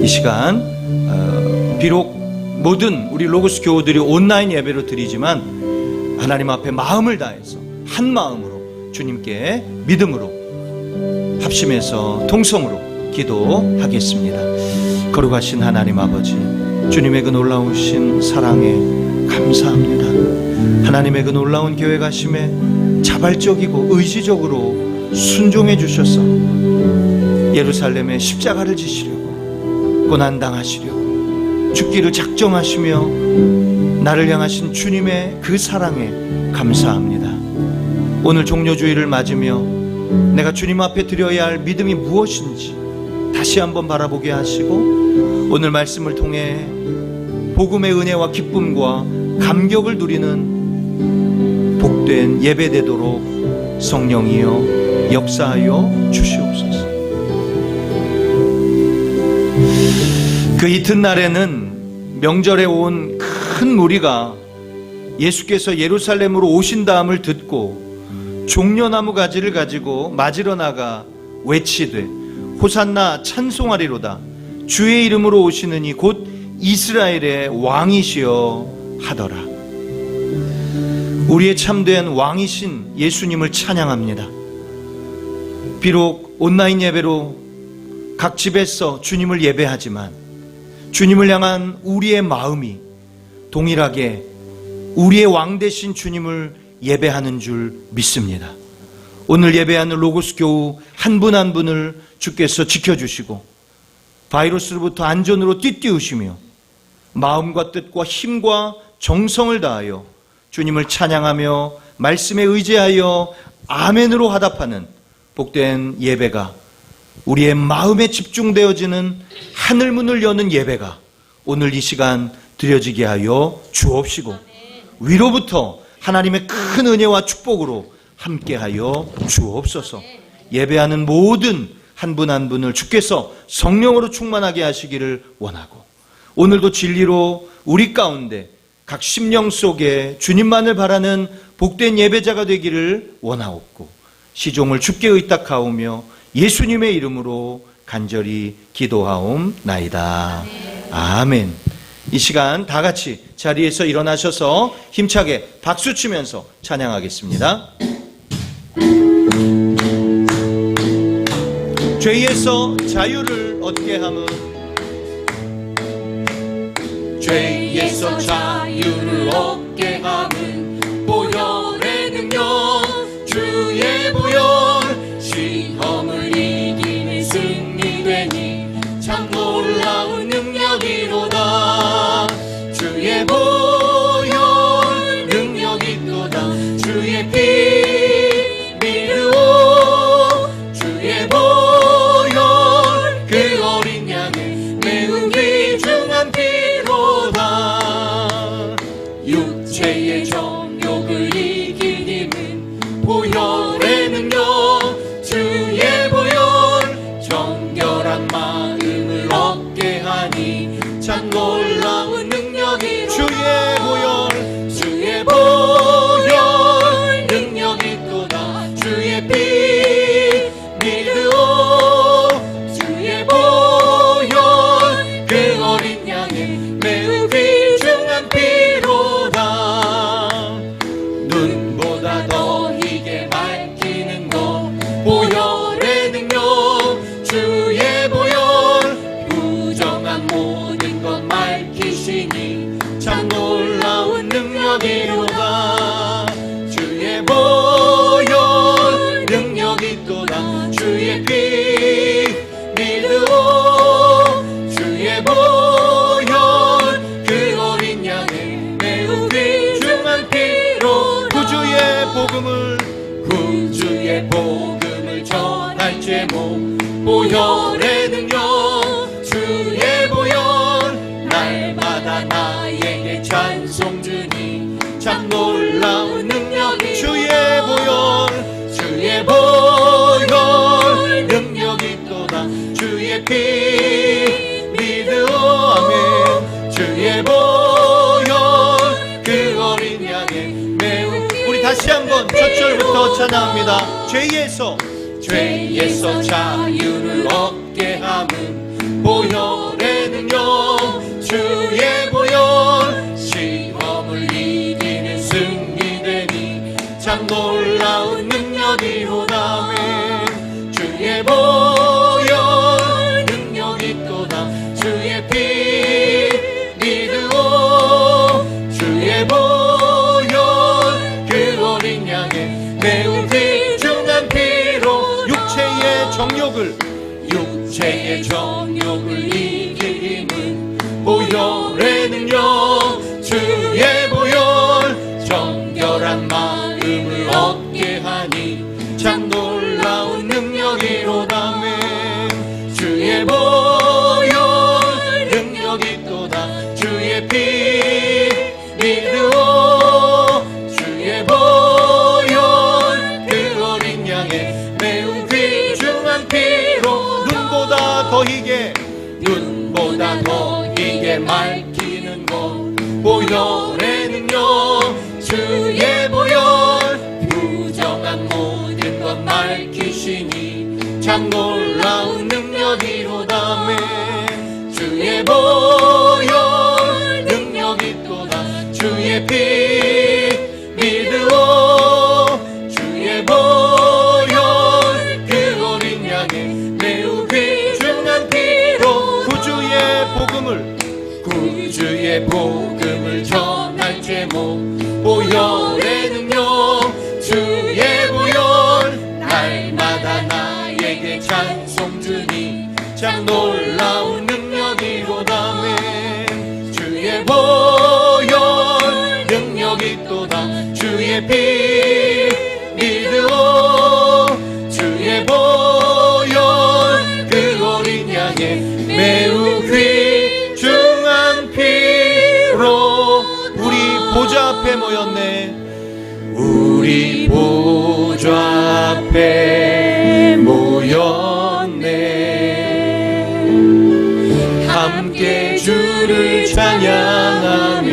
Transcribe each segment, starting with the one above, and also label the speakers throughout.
Speaker 1: 이 시간 비록 모든 우리 로고스 교우들이 온라인 예배로 드리지만 하나님 앞에 마음을 다해서 한 마음으로 주님께 믿음으로 합심해서 통성으로 기도하겠습니다. 거룩하신 하나님 아버지, 주님의 그 놀라우신 사랑에 감사합니다. 하나님의 그 놀라운 교회 가심에 자발적이고 의지적으로 순종해 주셔서 예루살렘에 십자가를 지시려고 고난당하시려고 죽기를 작정하시며 나를 향하신 주님의 그 사랑에 감사합니다. 오늘 종료주일을 맞으며 내가 주님 앞에 드려야 할 믿음이 무엇인지 다시 한번 바라보게 하시고 오늘 말씀을 통해 복음의 은혜와 기쁨과 감격을 누리는 복된 예배되도록 성령이여 역사하여 주시옵소서. 그 이튿날에는 명절에 온 큰 무리가 예수께서 예루살렘으로 오신다함을 듣고 종려나무 가지를 가지고 맞으러 나가 외치되 호산나 찬송하리로다. 주의 이름으로 오시느니 곧 이스라엘의 왕이시여 하더라. 우리의 참된 왕이신 예수님을 찬양합니다. 비록 온라인 예배로 각 집에서 주님을 예배하지만 주님을 향한 우리의 마음이 동일하게 우리의 왕 되신 주님을 예배하는 줄 믿습니다. 오늘 예배하는 로고스 교우 한 분 한 분을 주께서 지켜주시고 바이러스로부터 안전으로 띠띠우시며 마음과 뜻과 힘과 정성을 다하여 주님을 찬양하며 말씀에 의지하여 아멘으로 화답하는 복된 예배가, 우리의 마음에 집중되어지는 하늘문을 여는 예배가 오늘 이 시간 드려지게 하여 주옵시고 위로부터 하나님의 큰 은혜와 축복으로 함께하여 주옵소서. 예배하는 모든 한 분 한 분을 주께서 성령으로 충만하게 하시기를 원하고 오늘도 진리로 우리 가운데 각 심령 속에 주님만을 바라는 복된 예배자가 되기를 원하옵고 시종을 주께 의탁하오며 예수님의 이름으로 간절히 기도하옵나이다. 아멘. 이 시간 다 같이 자리에서 일어나셔서 힘차게 박수 치면서 찬양하겠습니다. 죄에서 자유를 얻게 함은
Speaker 2: 죄에서 자유를 얻게 함은 보혈의 능력 주의 보혈 시험을 이기는 승리되니 참 놀라운 능력이로다. 주의 보혈 능력이 또다. 주의 피 믿으오. 주의 보혈 그 어린 양은 매우 귀중한 피로다. 육체의 정욕을 이긴 힘은 보혈의 능력 주의 보혈 정결한 마음을 얻게 하니 참 놀라운 능력이 주의 보혈 능력이 또다. 주의 피 믿으오. 주의 보혈 그 어린 양은 매우 귀중한 피로다. 눈보다 더 희게 밝히는 것 보혈의 능력 주의 보혈 부정한 모든 것 밝히시니 참 놀라운 능력이로다. 주의 보혈 능력이 또다. 주의 피 믿으오. 주의 보혈 그 어린 양은 매우 귀중한 피로 구주의 복음을 전할 제목 보혈의 능력 주의 보혈 날마다 나에게 찬송 주니 참 놀라운 능력이 주의 보혈 능력이 또다. 주의 피 믿으오. 아멘. 주의 보혈 그 어린 양의 매우 우리 다시 한번 첫 절부터 찬양합니다. 죄에서 자유를 얻게 함은 보혈의 능력 주의 보혈 시험을 이기는 승리되니 참 놀라운 능력이로다. 주의 보혈 능력이 있도다. 주의 피 믿으오. 주의 보혈 그 어린 양의 매우 귀중한 피로
Speaker 1: 육체의
Speaker 2: 정욕을 이길 힘은 보혈의 능력 주의 보혈 정결한 마음을 얻게 하니 참 놀라운 능력이로다. 주의 보혈 능력이 있도다. 주의 피 믿으오. 주의 보혈 그 어린 양의 매우 귀중한 피로
Speaker 1: 눈보다 더 희게
Speaker 2: 맑히는 것 보혈의 능력 주의 보혈 부정한 모든 것 밝히시니 참 놀라운 능력이로다. 주의 보혈 능력이 있도다. 주의 피 믿으오. 주의 보혈 그 어린 양의 매우 귀중한 피로 구주의 복음을 전할 제목 보혈의 능력 주의 보혈 날마다 나에게 찬송 주니 참 놀라운 능력이로다. 주의 보혈 능력이 있도다. 주의 피 믿으오. 주의 보혈 그 어린 양의 매우 귀중한 피로
Speaker 1: 우리 보좌 앞에 모였네.
Speaker 2: 우리 보좌 앞에 모였네. 함께 주를 찬양하며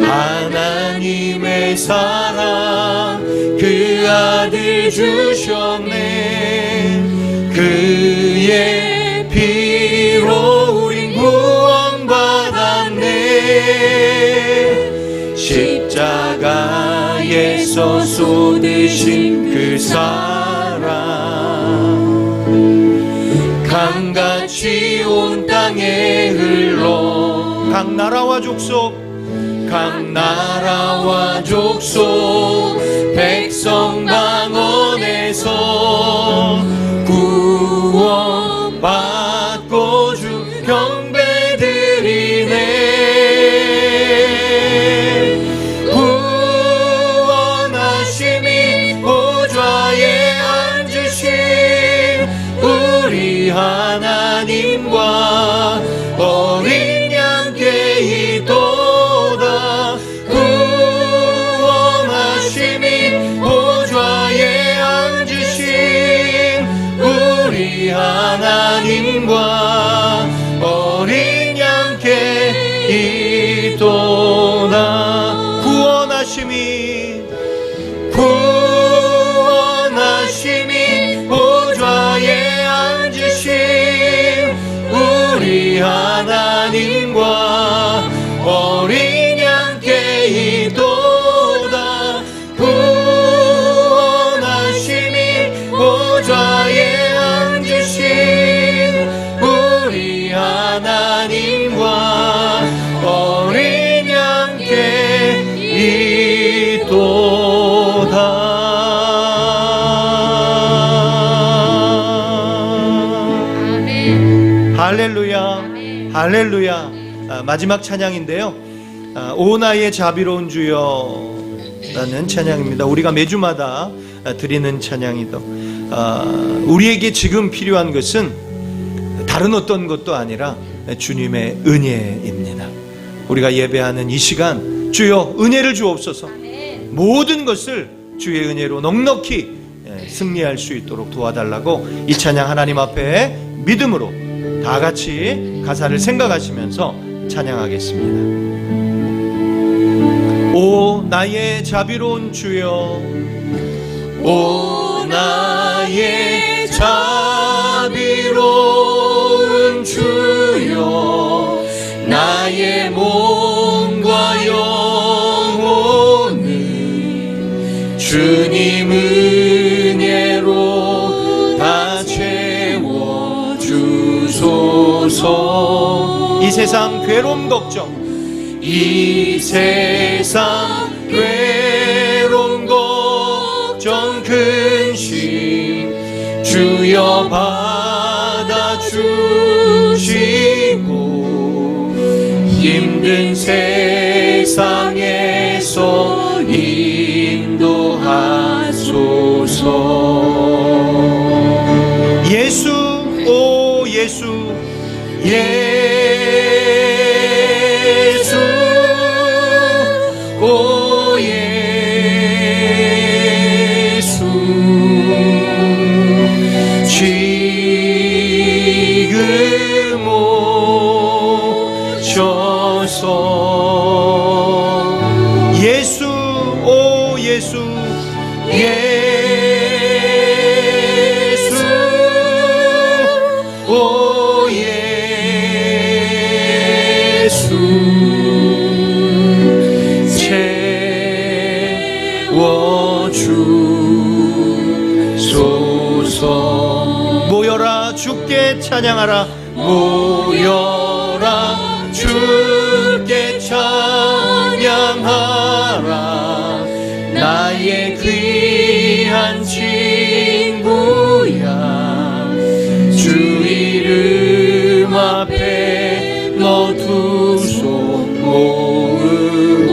Speaker 2: 하나님의 사랑 그 아들 주셨네. 그의 피로 우린 구원받았네. 십자가에서 쏟으신 그 사랑 강같이 온 땅에 흘러
Speaker 1: 각 나라와 족속
Speaker 2: 백성 방언에서 구원받고 주 경배드리네. 구원하심이 보좌에 앉으신 우리 하나님과 어린 양께 이도다. 구원하심이 보좌에 앉으신 우리 하나님과 어린 양께 이도다. 구원하심이 보좌에 앉으신 우리 하나님과 어린 양께 이도다. 구원하심이 보좌에 앉으신 우리 하나님과 어린 양께 이도다.
Speaker 1: 할렐루야. 할렐루야. 마지막 찬양인데요. 오 나의 자비로운 주여 라는 찬양입니다. 우리가 매주마다 드리는 찬양이다. 우리에게 지금 필요한 것은 다른 어떤 것도 아니라 주님의 은혜입니다. 우리가 예배하는 이 시간 주여 은혜를 주옵소서. 모든 것을 주의 은혜로 넉넉히 승리할 수 있도록 도와달라고 이 찬양 하나님 앞에 믿음으로 다 같이 가사를 생각하시면서 찬양하겠습니다. 오 나의 자비로운 주여,
Speaker 2: 오 나의 자비로운 주소서.
Speaker 1: 이 세상 괴로움 걱정,
Speaker 2: 이 세상 괴로움 걱정 근심 주여 받아주시고 힘든 세상에서 인도하소서.
Speaker 1: 예수 오 예수
Speaker 2: 예수 오 예수 지금 오셔서.
Speaker 1: 예수 오 예수
Speaker 2: 예수 오 예수 채워주소서.
Speaker 1: 모여라 주께 찬양하라.
Speaker 2: 모여라 주께 찬양하라. 나의 귀한 친구야 주 이름 앞에 너 두 손 모으고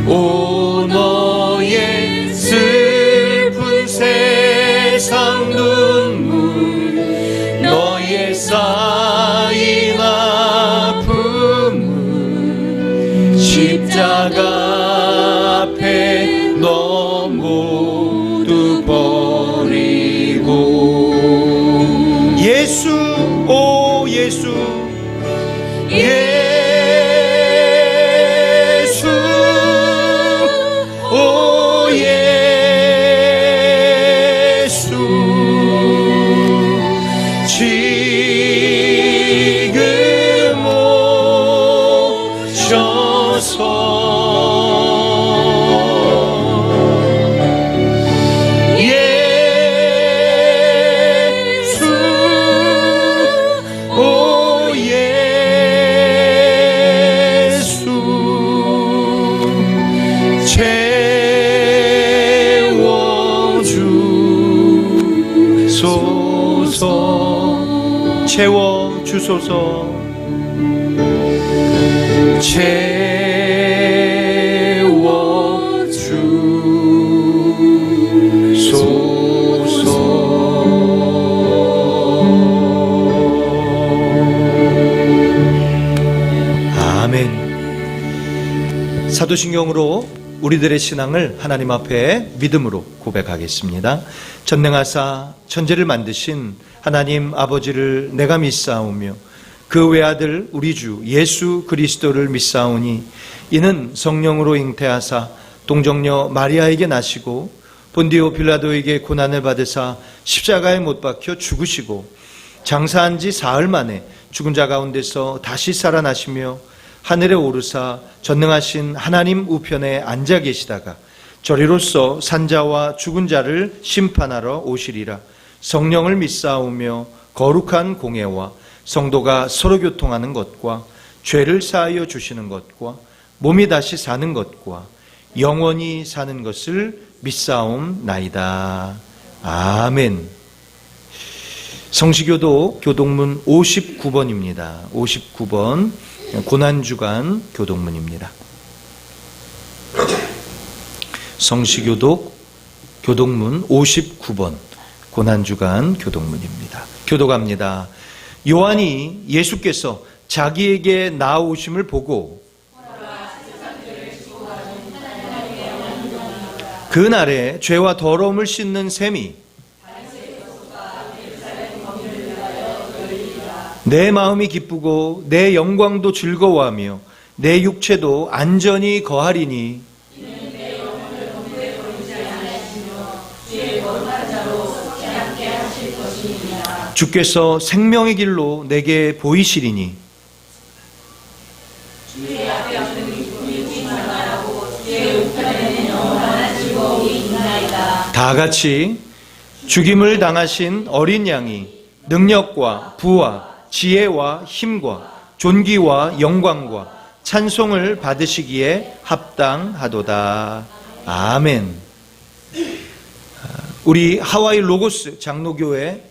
Speaker 2: 오 너의 슬픈 세상 눈물 너의 쌓인 아픔을 십자가 앞에 너 모두 버리고.
Speaker 1: 예수 오 예수
Speaker 2: 예수 오 예수 지금 오셔서. 예수 오 예수 채워주소서.
Speaker 1: 채워주소서. 아멘. 사도신경으로 우리들의 신앙을 하나님 앞에 믿음으로 고백하겠습니다. 전능하사 천지를 만드신 하나님 아버지를 내가 믿사오며 그 외아들 우리 주 예수 그리스도를 믿사오니 이는 성령으로 잉태하사 동정녀 마리아에게 나시고 본디오 빌라도에게 고난을 받으사 십자가에 못 박혀 죽으시고 장사한 지 사흘 만에 죽은 자 가운데서 다시 살아나시며 하늘에 오르사 전능하신 하나님 우편에 앉아 계시다가 저리로서 산자와 죽은 자를 심판하러 오시리라. 성령을 믿사오며 거룩한 공예와 성도가 서로 교통하는 것과 죄를 사하여 주시는 것과 몸이 다시 사는 것과 영원히 사는 것을 믿사옵나이다. 아멘. 성시교도 교동문 59번입니다. 59번 고난주간 교동문입니다. 성시교도 교동문 59번 고난주간 교동문입니다. 교독합니다. 요한이 예수께서 자기에게 나아오심을 보고 그날에 죄와 더러움을 씻는 셈이 내 마음이 기쁘고 내 영광도 즐거워하며 내 육체도 안전히 거하리니 주께서 생명의 길로 내게 보이시리니 다 같이 죽임을 당하신 어린 양이 능력과 부와 지혜와 힘과 존귀와 영광과 찬송을 받으시기에 합당하도다. 아멘. 우리 하와이 로고스 장로교회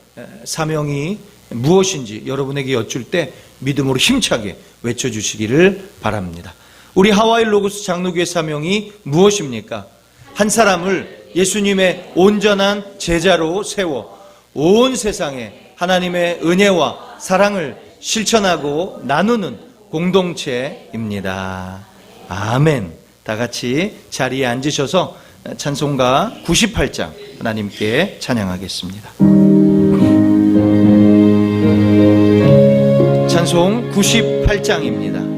Speaker 1: 사명이 무엇인지 여러분에게 여쭐 때 믿음으로 힘차게 외쳐주시기를 바랍니다. 우리 하와이 로고스 장로교회 사명이 무엇입니까? 한 사람을 예수님의 온전한 제자로 세워 온 세상에 하나님의 은혜와 사랑을 실천하고 나누는 공동체입니다. 아멘. 다 같이 자리에 앉으셔서 찬송가 98장 하나님께 찬양하겠습니다. 찬송 98장입니다.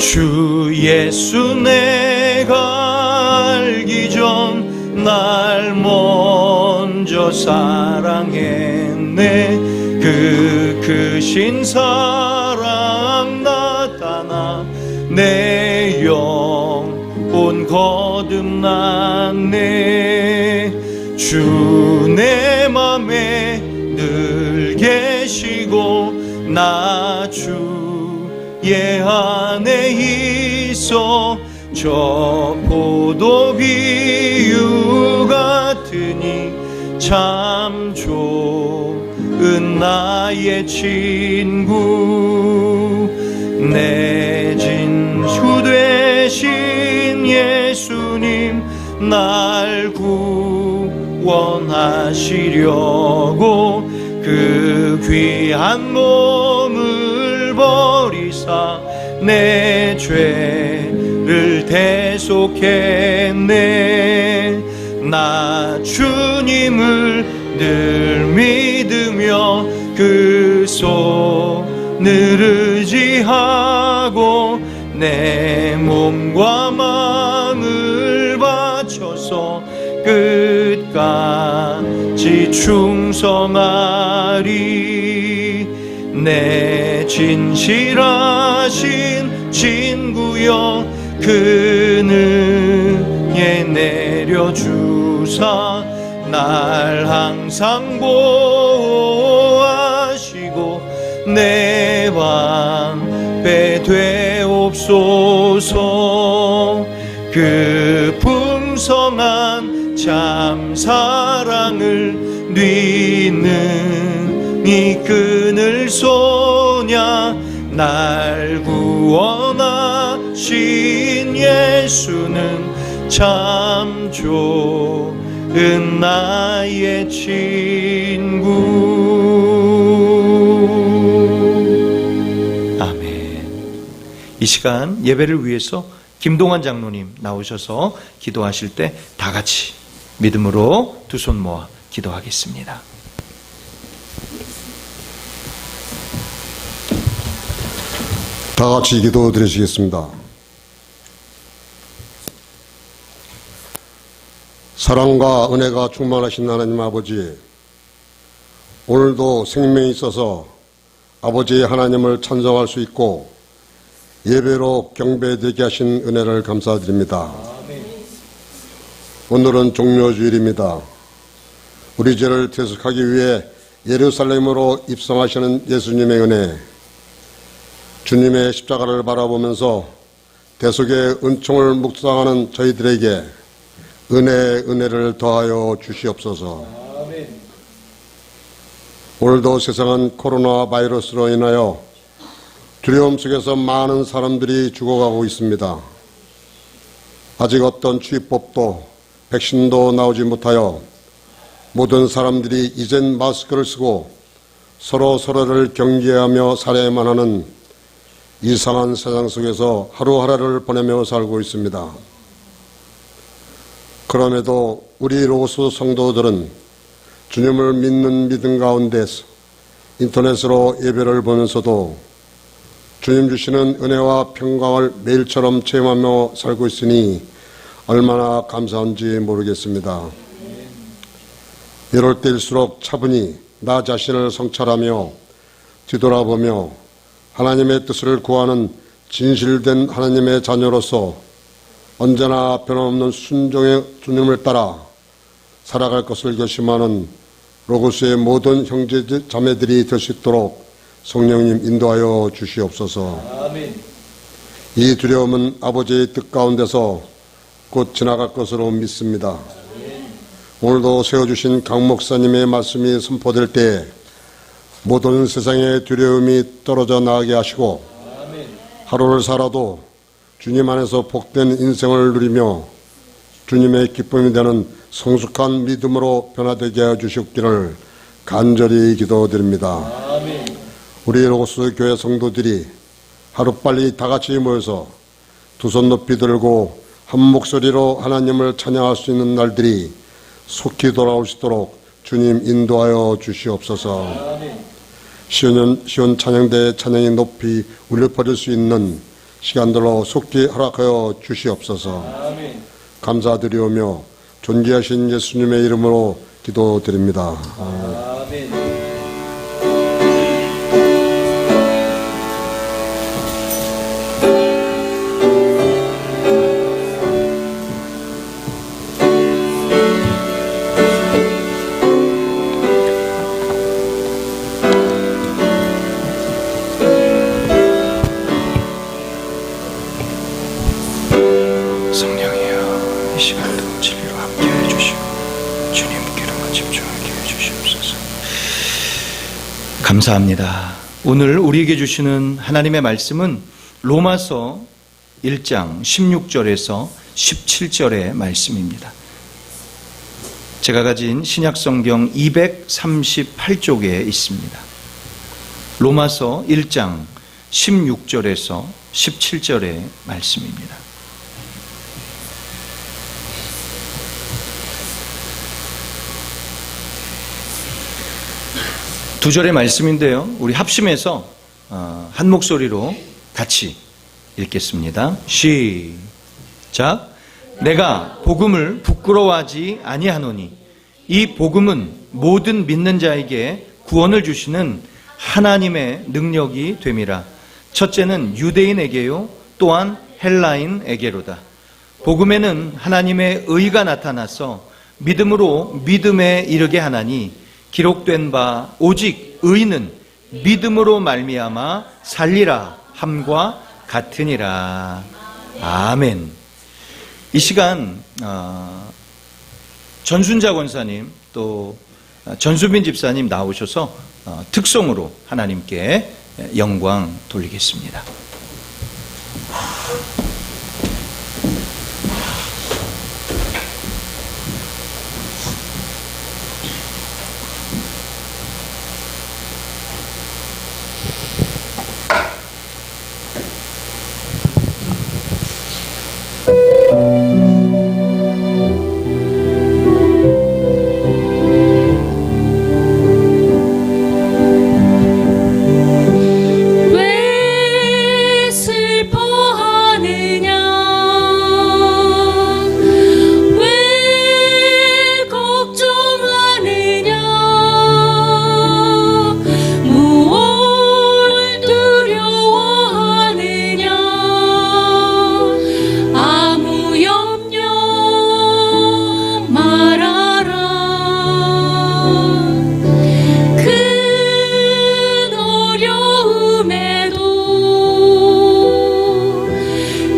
Speaker 1: 주 예수 내가 알기 전 날 먼저 사랑했네. 그 크신 사랑 나타나 내 영혼 거듭났네. 주 내 맘에 늘 계시고 나 주의 안에 있어. 저 포도 비유 같으니 참 좋은 나의 친구. 내 진주 되신 예수님 날 구원하시려고 그 귀한 몸을 버리사 내 죄를 대속했네. 나 주님을 늘 믿으며 그 손을 의지하고 내 몸과 마음을 바쳐서 끝까지 충성하리. 내 진실하신 친구여 그는에 내려주사 날 항상 보호하시고 내 방패 되옵소서. 그 풍성한 참 사랑을 뉘는 끈을 쏘냐. 날 구원하신 예수는 참 좋은 나의 친구. 아멘. 이 시간 예배를 위해서 김동환 장로님 나오셔서 기도하실 때 다 같이 믿음으로 두 손 모아 기도하겠습니다.
Speaker 3: 다 같이 기도 드리시겠습니다. 사랑과 은혜가 충만하신 하나님 아버지, 오늘도 생명이 있어서 아버지 하나님을 찬송할 수 있고 예배로 경배되게 하신 은혜를 감사드립니다. 오늘은 종료주일입니다. 우리 죄를 대속하기 위해 예루살렘으로 입성하시는 예수님의 은혜, 주님의 십자가를 바라보면서 대속의 은총을 묵상하는 저희들에게 은혜를 더하여 주시옵소서. 오늘도 세상은 코로나 바이러스로 인하여 두려움 속에서 많은 사람들이 죽어가고 있습니다. 아직 어떤 치료법도 백신도 나오지 못하여 모든 사람들이 이젠 마스크를 쓰고 서로를 경계하며 살아야만 하는 이상한 세상 속에서 하루하루를 보내며 살고 있습니다. 그럼에도 우리 로고스 성도들은 주님을 믿는 믿음 가운데서 인터넷으로 예배를 보면서도 주님 주시는 은혜와 평강을 매일처럼 체험하며 살고 있으니 얼마나 감사한지 모르겠습니다. 이럴 때일수록 차분히 나 자신을 성찰하며 뒤돌아보며 하나님의 뜻을 구하는 진실된 하나님의 자녀로서 언제나 변함없는 순종의 주님을 따라 살아갈 것을 결심하는 로고스의 모든 형제 자매들이 될 수 있도록 성령님 인도하여 주시옵소서.
Speaker 1: 아멘.
Speaker 3: 이 두려움은 아버지의 뜻 가운데서 곧 지나갈 것으로 믿습니다. 오늘도 세워주신 강 목사님의 말씀이 선포될 때 모든 세상의 두려움이 떨어져 나가게 하시고 하루를 살아도 주님 안에서 복된 인생을 누리며 주님의 기쁨이 되는 성숙한 믿음으로 변화되게 하여 주시옵기를 간절히 기도드립니다. 우리 로고스 교회 성도들이 하루빨리 다 같이 모여서 두 손 높이 들고 한 목소리로 하나님을 찬양할 수 있는 날들이 속히 돌아올 수 있도록 주님 인도하여 주시옵소서. 시온 찬양대의 찬양이 높이 울려 퍼질 수 있는 시간들로 속히 허락하여 주시옵소서. 감사드리오며 존귀하신 예수님의 이름으로 기도드립니다.
Speaker 1: 아멘.
Speaker 4: 성령이여, 이 시간도 진리로 함께해 주시고 주님께로만 집중하게 해 주시옵소서.
Speaker 1: 감사합니다. 오늘 우리에게 주시는 하나님의 말씀은 로마서 1장 16절에서 17절의 말씀입니다. 제가 가진 신약성경 238쪽에 있습니다. 로마서 1장 16절에서 17절의 말씀입니다. 두 절의 말씀인데요. 우리 합심해서 한 목소리로 같이 읽겠습니다. 시작. 내가 복음을 부끄러워하지 아니하노니 이 복음은 모든 믿는 자에게 구원을 주시는 하나님의 능력이 됨이라. 첫째는 유대인에게요 또한 헬라인에게로다. 복음에는 하나님의 의가 나타나서 믿음으로 믿음에 이르게 하나니 기록된 바 오직 의는 믿음으로 말미암아 살리라 함과 같으니라. 아멘. 이 시간 전순자 권사님 또 전수빈 집사님 나오셔서 특송으로 하나님께 영광 돌리겠습니다.
Speaker 5: 왜 슬퍼하느냐, 왜 걱정하느냐, 무엇을 두려워하느냐, 아무 염려 말아라. 큰 어려움에도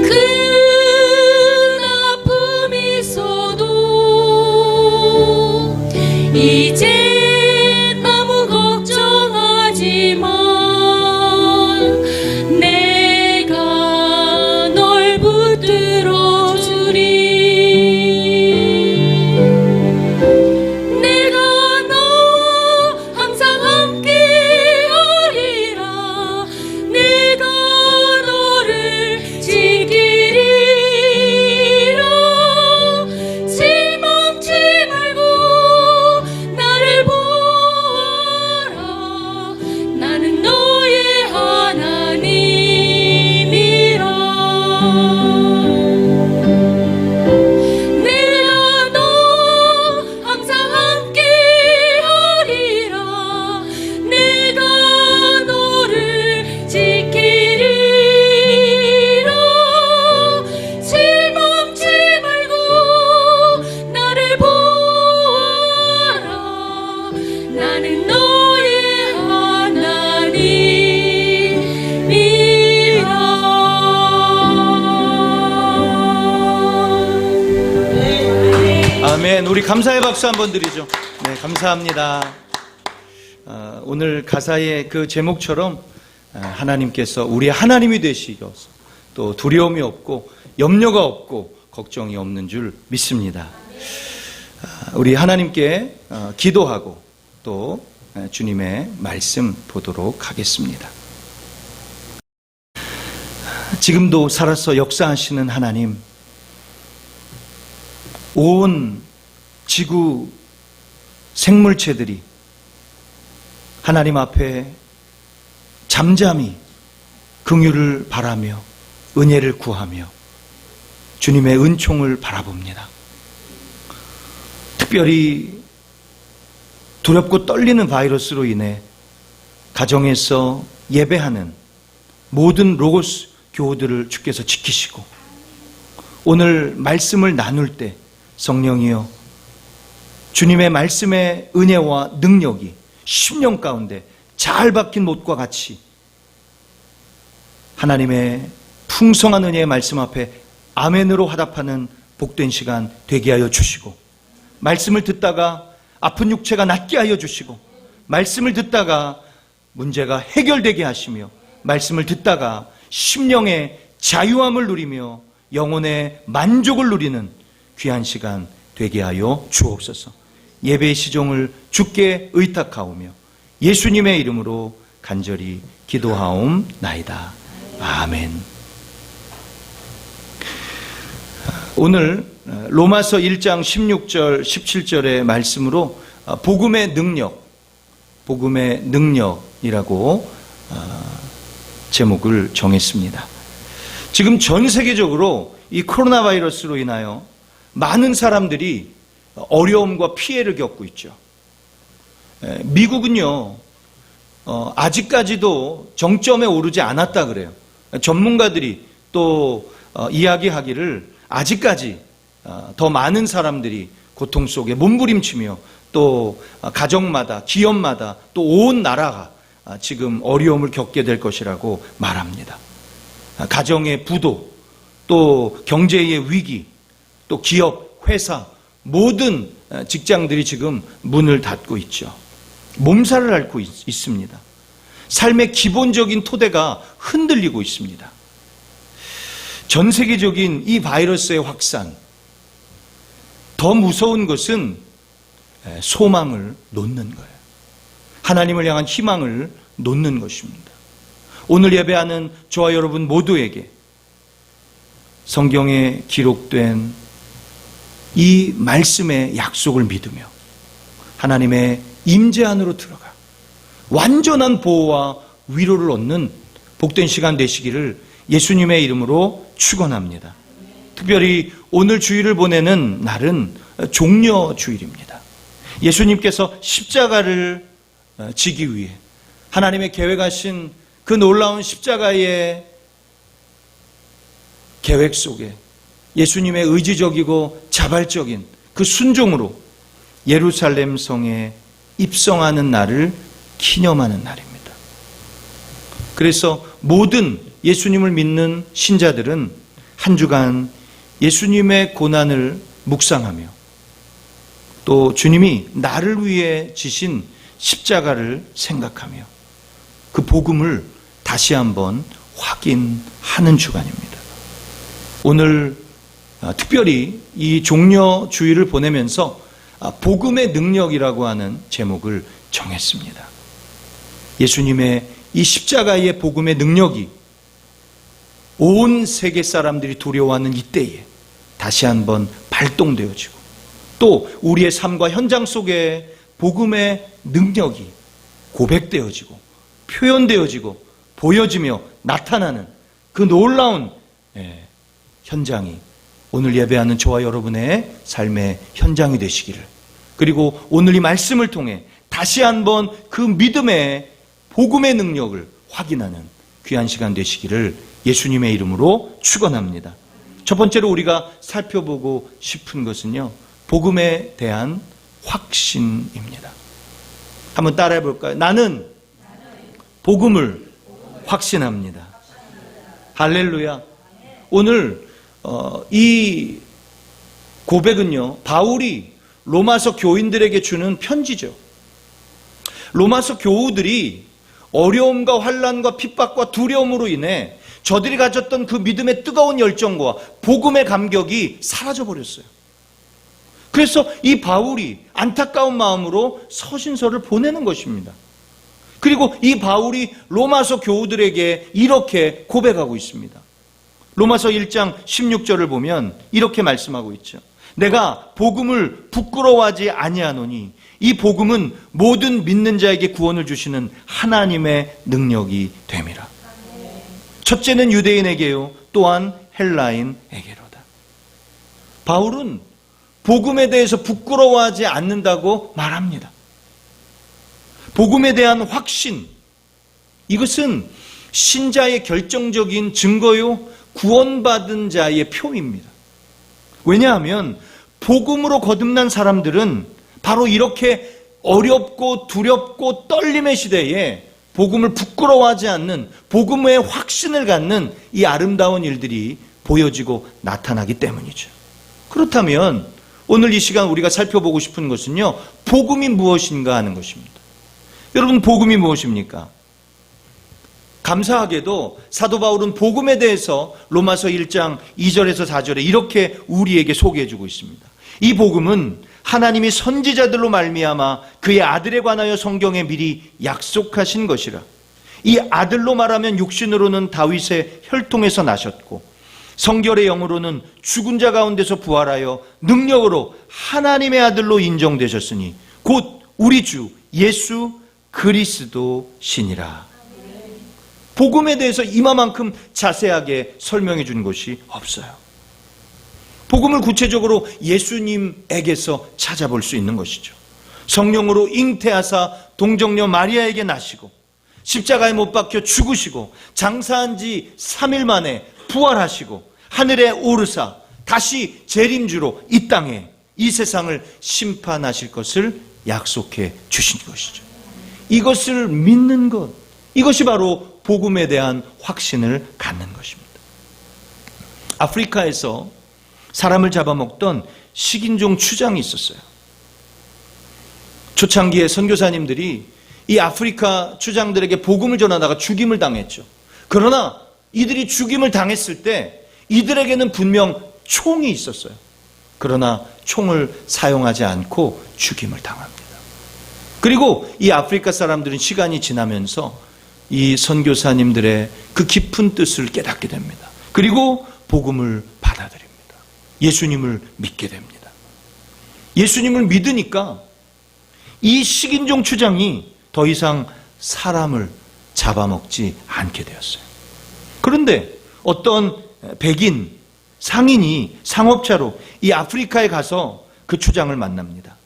Speaker 5: 큰 아픔이 있어도 이제 아무 걱정하지 마. 내가 널 붙들어 주리. 내가 너와 항상 함께하리라. 내가 너를 지키리라. 실망치 말고 나를
Speaker 1: 아멘. 우리 감사의 박수 한번 드리죠. 네, 감사합니다. 오늘 가사의 그 제목처럼 하나님께서 우리의 하나님이 되시어서 또 두려움이 없고 염려가 없고 걱정이 없는 줄 믿습니다. 우리 하나님께 기도하고 또 주님의 말씀 보도록 하겠습니다. 지금도 살아서 역사하시는 하나님, 온 지구 생물체들이 하나님 앞에 잠잠히 긍휼을 바라며 은혜를 구하며 주님의 은총을 바라봅니다. 특별히 두렵고 떨리는 바이러스로 인해 가정에서 예배하는 모든 로고스 교우들을 주께서 지키시고 오늘 말씀을 나눌 때 성령이여 주님의 말씀의 은혜와 능력이 심령 가운데 잘 박힌 못과 같이 하나님의 풍성한 은혜의 말씀 앞에 아멘으로 화답하는 복된 시간 되게 하여 주시고, 말씀을 듣다가 아픈 육체가 낫게 하여 주시고, 말씀을 듣다가 문제가 해결되게 하시며, 말씀을 듣다가 심령의 자유함을 누리며 영혼의 만족을 누리는 귀한 시간 되게 하여 주옵소서. 예배의 시종을 주께 의탁하오며 예수님의 이름으로 간절히 기도하옵나이다. 아멘. 오늘 로마서 1장 16절 17절의 말씀으로 복음의 능력이라고 제목을 정했습니다. 지금 전 세계적으로 이 코로나 바이러스로 인하여 많은 사람들이 어려움과 피해를 겪고 있죠. 미국은요, 아직까지도 정점에 오르지 않았다 그래요. 전문가들이 또 이야기하기를 아직까지 더 많은 사람들이 고통 속에 몸부림치며 또 가정마다, 기업마다 또 온 나라가 지금 어려움을 겪게 될 것이라고 말합니다. 가정의 부도, 또 경제의 위기, 또 기업, 회사, 모든 직장들이 지금 문을 닫고 있죠. 몸살을 앓고 있습니다. 삶의 기본적인 토대가 흔들리고 있습니다. 전 세계적인 이 바이러스의 확산, 더 무서운 것은 소망을 놓는 거예요. 하나님을 향한 희망을 놓는 것입니다. 오늘 예배하는 저와 여러분 모두에게 성경에 기록된 이 말씀의 약속을 믿으며 하나님의 임재 안으로 들어가 완전한 보호와 위로를 얻는 복된 시간 되시기를 예수님의 이름으로 축원합니다. 특별히 오늘 주일을 보내는 날은 종려 주일입니다. 예수님께서 십자가를 지기 위해 하나님의 계획하신 그 놀라운 십자가의 계획 속에 예수님의 의지적이고 자발적인 그 순종으로 예루살렘 성에 입성하는 날을 기념하는 날입니다. 그래서 모든 예수님을 믿는 신자들은 한 주간 예수님의 고난을 묵상하며 또 주님이 나를 위해 지신 십자가를 생각하며 그 복음을 다시 한번 확인하는 주간입니다. 오늘 특별히 이 종려 주일을 보내면서 복음의 능력이라고 하는 제목을 정했습니다. 예수님의 이 십자가의 복음의 능력이 온 세계 사람들이 두려워하는 이때에 다시 한번 발동되어지고 또 우리의 삶과 현장 속에 복음의 능력이 고백되어지고 표현되어지고 보여지며 나타나는 그 놀라운 현장이 오늘 예배하는 저와 여러분의 삶의 현장이 되시기를, 그리고 오늘 이 말씀을 통해 다시 한번 그 믿음의 복음의 능력을 확인하는 귀한 시간 되시기를 예수님의 이름으로 축원합니다. 첫 번째로 우리가 살펴보고 싶은 것은요, 복음에 대한 확신입니다. 한번 따라해 볼까요? 나는 복음을 확신합니다. 할렐루야. 오늘 이 고백은요, 바울이 로마서 교인들에게 주는 편지죠. 로마서 교우들이 어려움과 환난과 핍박과 두려움으로 인해 저들이 가졌던 그 믿음의 뜨거운 열정과 복음의 감격이 사라져버렸어요. 그래서 이 바울이 안타까운 마음으로 서신서를 보내는 것입니다. 그리고 이 바울이 로마서 교우들에게 이렇게 고백하고 있습니다. 로마서 1장 16절을 보면 이렇게 말씀하고 있죠. 내가 복음을 부끄러워하지 아니하노니 이 복음은 모든 믿는 자에게 구원을 주시는 하나님의 능력이 됨이라. 첫째는 유대인에게요, 또한 헬라인에게로다. 바울은 복음에 대해서 부끄러워하지 않는다고 말합니다. 복음에 대한 확신, 이것은 신자의 결정적인 증거요, 구원받은 자의 표입니다. 왜냐하면 복음으로 거듭난 사람들은 바로 이렇게 어렵고 두렵고 떨림의 시대에 복음을 부끄러워하지 않는, 복음의 확신을 갖는 이 아름다운 일들이 보여지고 나타나기 때문이죠. 그렇다면 오늘 이 시간 우리가 살펴보고 싶은 것은요, 복음이 무엇인가 하는 것입니다. 여러분, 복음이 무엇입니까? 감사하게도 사도 바울은 복음에 대해서 로마서 1장 2절에서 4절에 이렇게 우리에게 소개해주고 있습니다. 이 복음은 하나님이 선지자들로 말미암아 그의 아들에 관하여 성경에 미리 약속하신 것이라. 이 아들로 말하면 육신으로는 다윗의 혈통에서 나셨고 성결의 영으로는 죽은 자 가운데서 부활하여 능력으로 하나님의 아들로 인정되셨으니 곧 우리 주 예수 그리스도시니라. 복음에 대해서 이만큼 자세하게 설명해 준 것이 없어요. 복음을 구체적으로 예수님에게서 찾아볼 수 있는 것이죠. 성령으로 잉태하사 동정녀 마리아에게 나시고 십자가에 못 박혀 죽으시고 장사한 지 3일 만에 부활하시고 하늘에 오르사 다시 재림주로 이 땅에 이 세상을 심판하실 것을 약속해 주신 것이죠. 이것을 믿는 것, 이것이 바로 복음에 대한 확신을 갖는 것입니다. 아프리카에서 사람을 잡아먹던 식인종 추장이 있었어요. 초창기에 선교사님들이 이 아프리카 추장들에게 복음을 전하다가 죽임을 당했죠. 그러나 이들이 죽임을 당했을 때 이들에게는 분명 총이 있었어요. 그러나 총을 사용하지 않고 죽임을 당합니다. 그리고 이 아프리카 사람들은 시간이 지나면서 이 선교사님들의 그 깊은 뜻을 깨닫게 됩니다. 그리고 복음을 받아들입니다. 예수님을 믿게 됩니다. 예수님을 믿으니까 이 식인종 추장이 더 이상 사람을 잡아먹지 않게 되었어요. 그런데 어떤 백인 상인이 상업차로 이 아프리카에 가서 그 추장을 만납니다.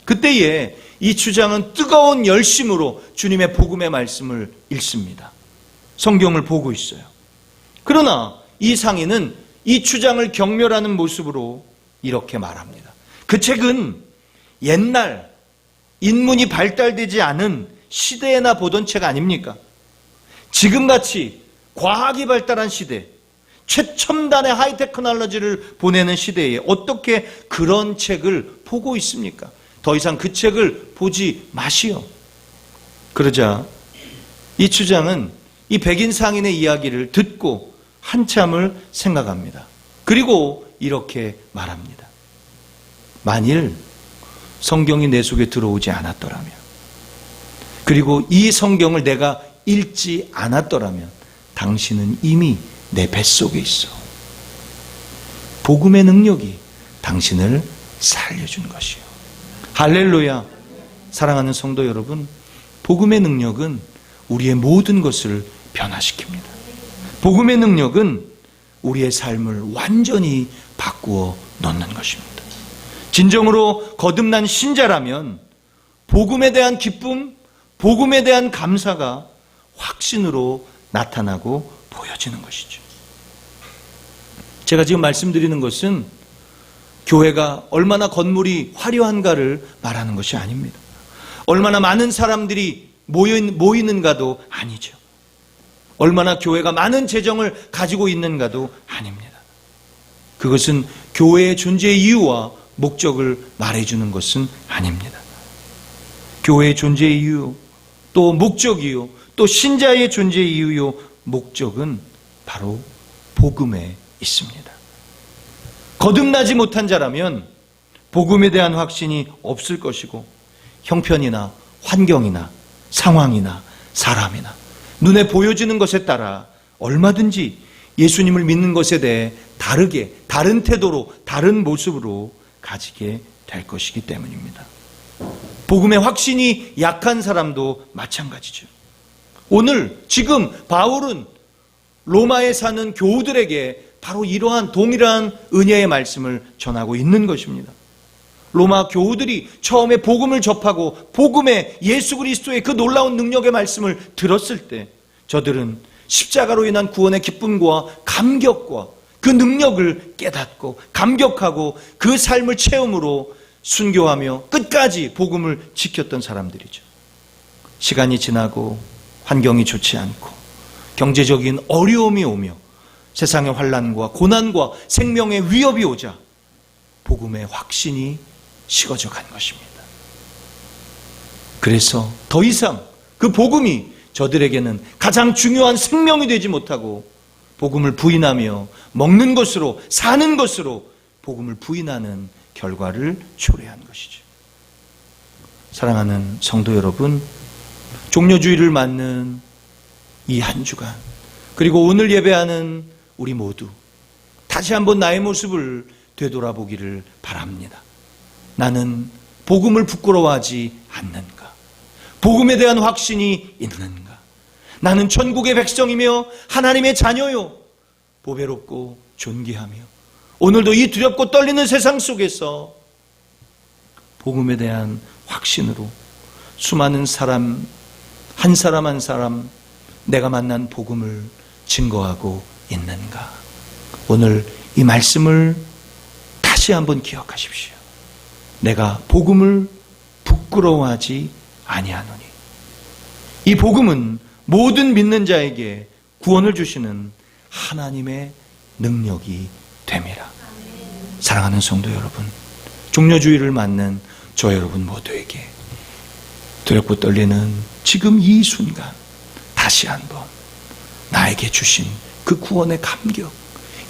Speaker 1: 그때에 이 추장은 뜨거운 열심으로 주님의 복음의 말씀을 읽습니다. 성경을 보고 있어요. 그러나 이 상인은 이 추장을 경멸하는 모습으로 이렇게 말합니다. 그 책은 옛날 인문이 발달되지 않은 시대에나 보던 책 아닙니까? 지금같이 과학이 발달한 시대, 최첨단의 하이테크놀로지를 보내는 시대에 어떻게 그런 책을 보고 있습니까? 더 이상 그 책을 보지 마시오. 그러자 이 추장은 이 백인 상인의 이야기를 듣고 한참을 생각합니다. 그리고 이렇게 말합니다. 만일 성경이 내 속에 들어오지 않았더라면, 그리고 이 성경을 내가 읽지 않았더라면 당신은 이미 내 뱃속에 있어. 복음의 능력이 당신을 살려준 것이요. 할렐루야. 사랑하는 성도 여러분, 복음의 능력은 우리의 모든 것을 변화시킵니다. 복음의 능력은 우리의 삶을 완전히 바꾸어 놓는 것입니다. 진정으로 거듭난 신자라면 복음에 대한 기쁨, 복음에 대한 감사가 확신으로 나타나고 보여지는 것이죠. 제가 지금 말씀드리는 것은 교회가 얼마나 건물이 화려한가를 말하는 것이 아닙니다. 얼마나 많은 사람들이 모이는가도 아니죠. 얼마나 교회가 많은 재정을 가지고 있는가도 아닙니다. 그것은 교회의 존재의 이유와 목적을 말해주는 것은 아닙니다. 교회의 존재의 이유, 또 목적이요, 또 신자의 존재의 이유요, 목적은 바로 복음에 있습니다. 거듭나지 못한 자라면 복음에 대한 확신이 없을 것이고 형편이나 환경이나 상황이나 사람이나 눈에 보여지는 것에 따라 얼마든지 예수님을 믿는 것에 대해 다르게, 다른 태도로, 다른 모습으로 가지게 될 것이기 때문입니다. 복음의 확신이 약한 사람도 마찬가지죠. 오늘 지금 바울은 로마에 사는 교우들에게 바로 이러한 동일한 은혜의 말씀을 전하고 있는 것입니다. 로마 교우들이 처음에 복음을 접하고 복음의 예수 그리스도의 그 놀라운 능력의 말씀을 들었을 때 저들은 십자가로 인한 구원의 기쁨과 감격과 그 능력을 깨닫고 감격하고 그 삶을 체험으로 순교하며 끝까지 복음을 지켰던 사람들이죠. 시간이 지나고 환경이 좋지 않고 경제적인 어려움이 오며 세상의 환난과 고난과 생명의 위협이 오자 복음의 확신이 식어져 간 것입니다. 그래서 더 이상 그 복음이 저들에게는 가장 중요한 생명이 되지 못하고 복음을 부인하며 먹는 것으로 사는 것으로 복음을 부인하는 결과를 초래한 것이죠. 사랑하는 성도 여러분, 종려주의를 맞는 이 한 주간, 그리고 오늘 예배하는 우리 모두 다시 한번 나의 모습을 되돌아보기를 바랍니다. 나는 복음을 부끄러워하지 않는가? 복음에 대한 확신이 있는가? 나는 천국의 백성이며 하나님의 자녀요, 보배롭고 존귀하며 오늘도 이 두렵고 떨리는 세상 속에서 복음에 대한 확신으로 수많은 사람, 한 사람 한 사람 내가 만난 복음을 증거하고 있는가? 오늘 이 말씀을 다시 한번 기억하십시오. 내가 복음을 부끄러워하지 아니하노니. 이 복음은 모든 믿는 자에게 구원을 주시는 하나님의 능력이 됨이라. 사랑하는 성도 여러분, 종려주의를 맞는 저 여러분 모두에게 두렵고 떨리는 지금 이 순간 다시 한번 나에게 주신 그 구원의 감격,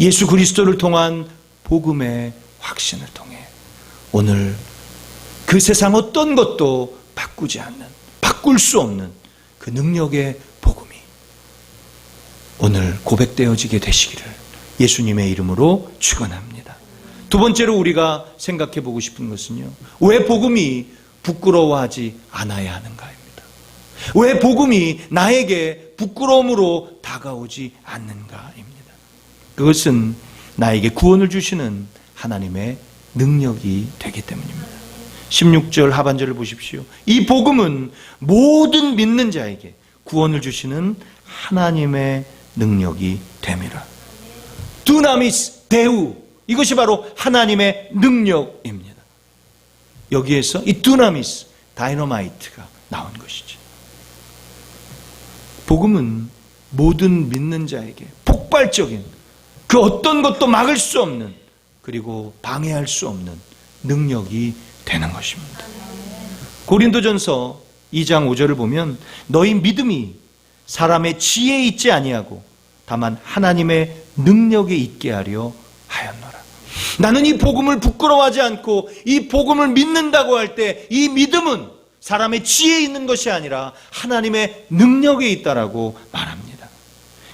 Speaker 1: 예수 그리스도를 통한 복음의 확신을 통해 오늘 그 세상 어떤 것도 바꾸지 않는, 바꿀 수 없는 그 능력의 복음이 오늘 고백되어지게 되시기를 예수님의 이름으로 축원합니다. 두 번째로 우리가 생각해 보고 싶은 것은요, 왜 복음이 부끄러워하지 않아야 하는가입니다. 왜 복음이 나에게 부끄러움으로 다가오지 않는가입니다. 그것은 나에게 구원을 주시는 하나님의 능력이 되기 때문입니다. 16절 하반절을 보십시오. 이 복음은 모든 믿는 자에게 구원을 주시는 하나님의 능력이 됨이라. 두나미스 대우, 이것이 바로 하나님의 능력입니다. 여기에서 이 두나미스, 다이너마이트가 나온 것이죠. 복음은 모든 믿는 자에게 폭발적인 그 어떤 것도 막을 수 없는, 그리고 방해할 수 없는 능력이 되는 것입니다. 고린도전서 2장 5절을 보면 너희 믿음이 사람의 지혜에 있지 아니하고 다만 하나님의 능력에 있게 하려 하였노라. 나는 이 복음을 부끄러워하지 않고 이 복음을 믿는다고 할 때 이 믿음은 사람의 지혜에 있는 것이 아니라 하나님의 능력에 있다라고 말합니다.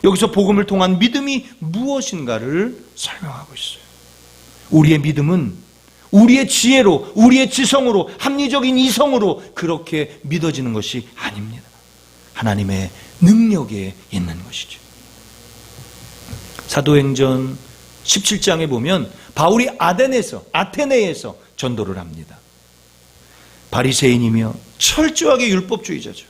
Speaker 1: 여기서 복음을 통한 믿음이 무엇인가를 설명하고 있어요. 우리의 믿음은 우리의 지혜로, 우리의 지성으로, 합리적인 이성으로 그렇게 믿어지는 것이 아닙니다. 하나님의 능력에 있는 것이죠. 사도행전 17장에 보면 바울이 아테네에서 전도를 합니다. 바리새인이며 철저하게 율법주의자죠.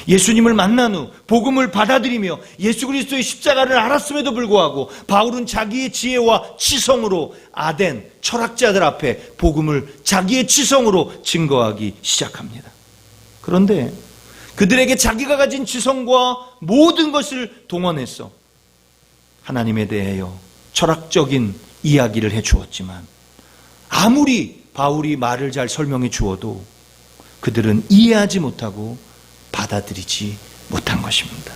Speaker 1: 예수님을 만난 후 복음을 받아들이며 예수 그리스도의 십자가를 알았음에도 불구하고 바울은 자기의 지혜와 지성으로 아덴 철학자들 앞에 복음을 자기의 지성으로 증거하기 시작합니다. 그런데 그들에게 자기가 가진 지성과 모든 것을 동원해서 하나님에 대하여 철학적인 이야기를 해 주었지만 아무리 바울이 말을 잘 설명해 주어도 그들은 이해하지 못하고 받아들이지 못한 것입니다.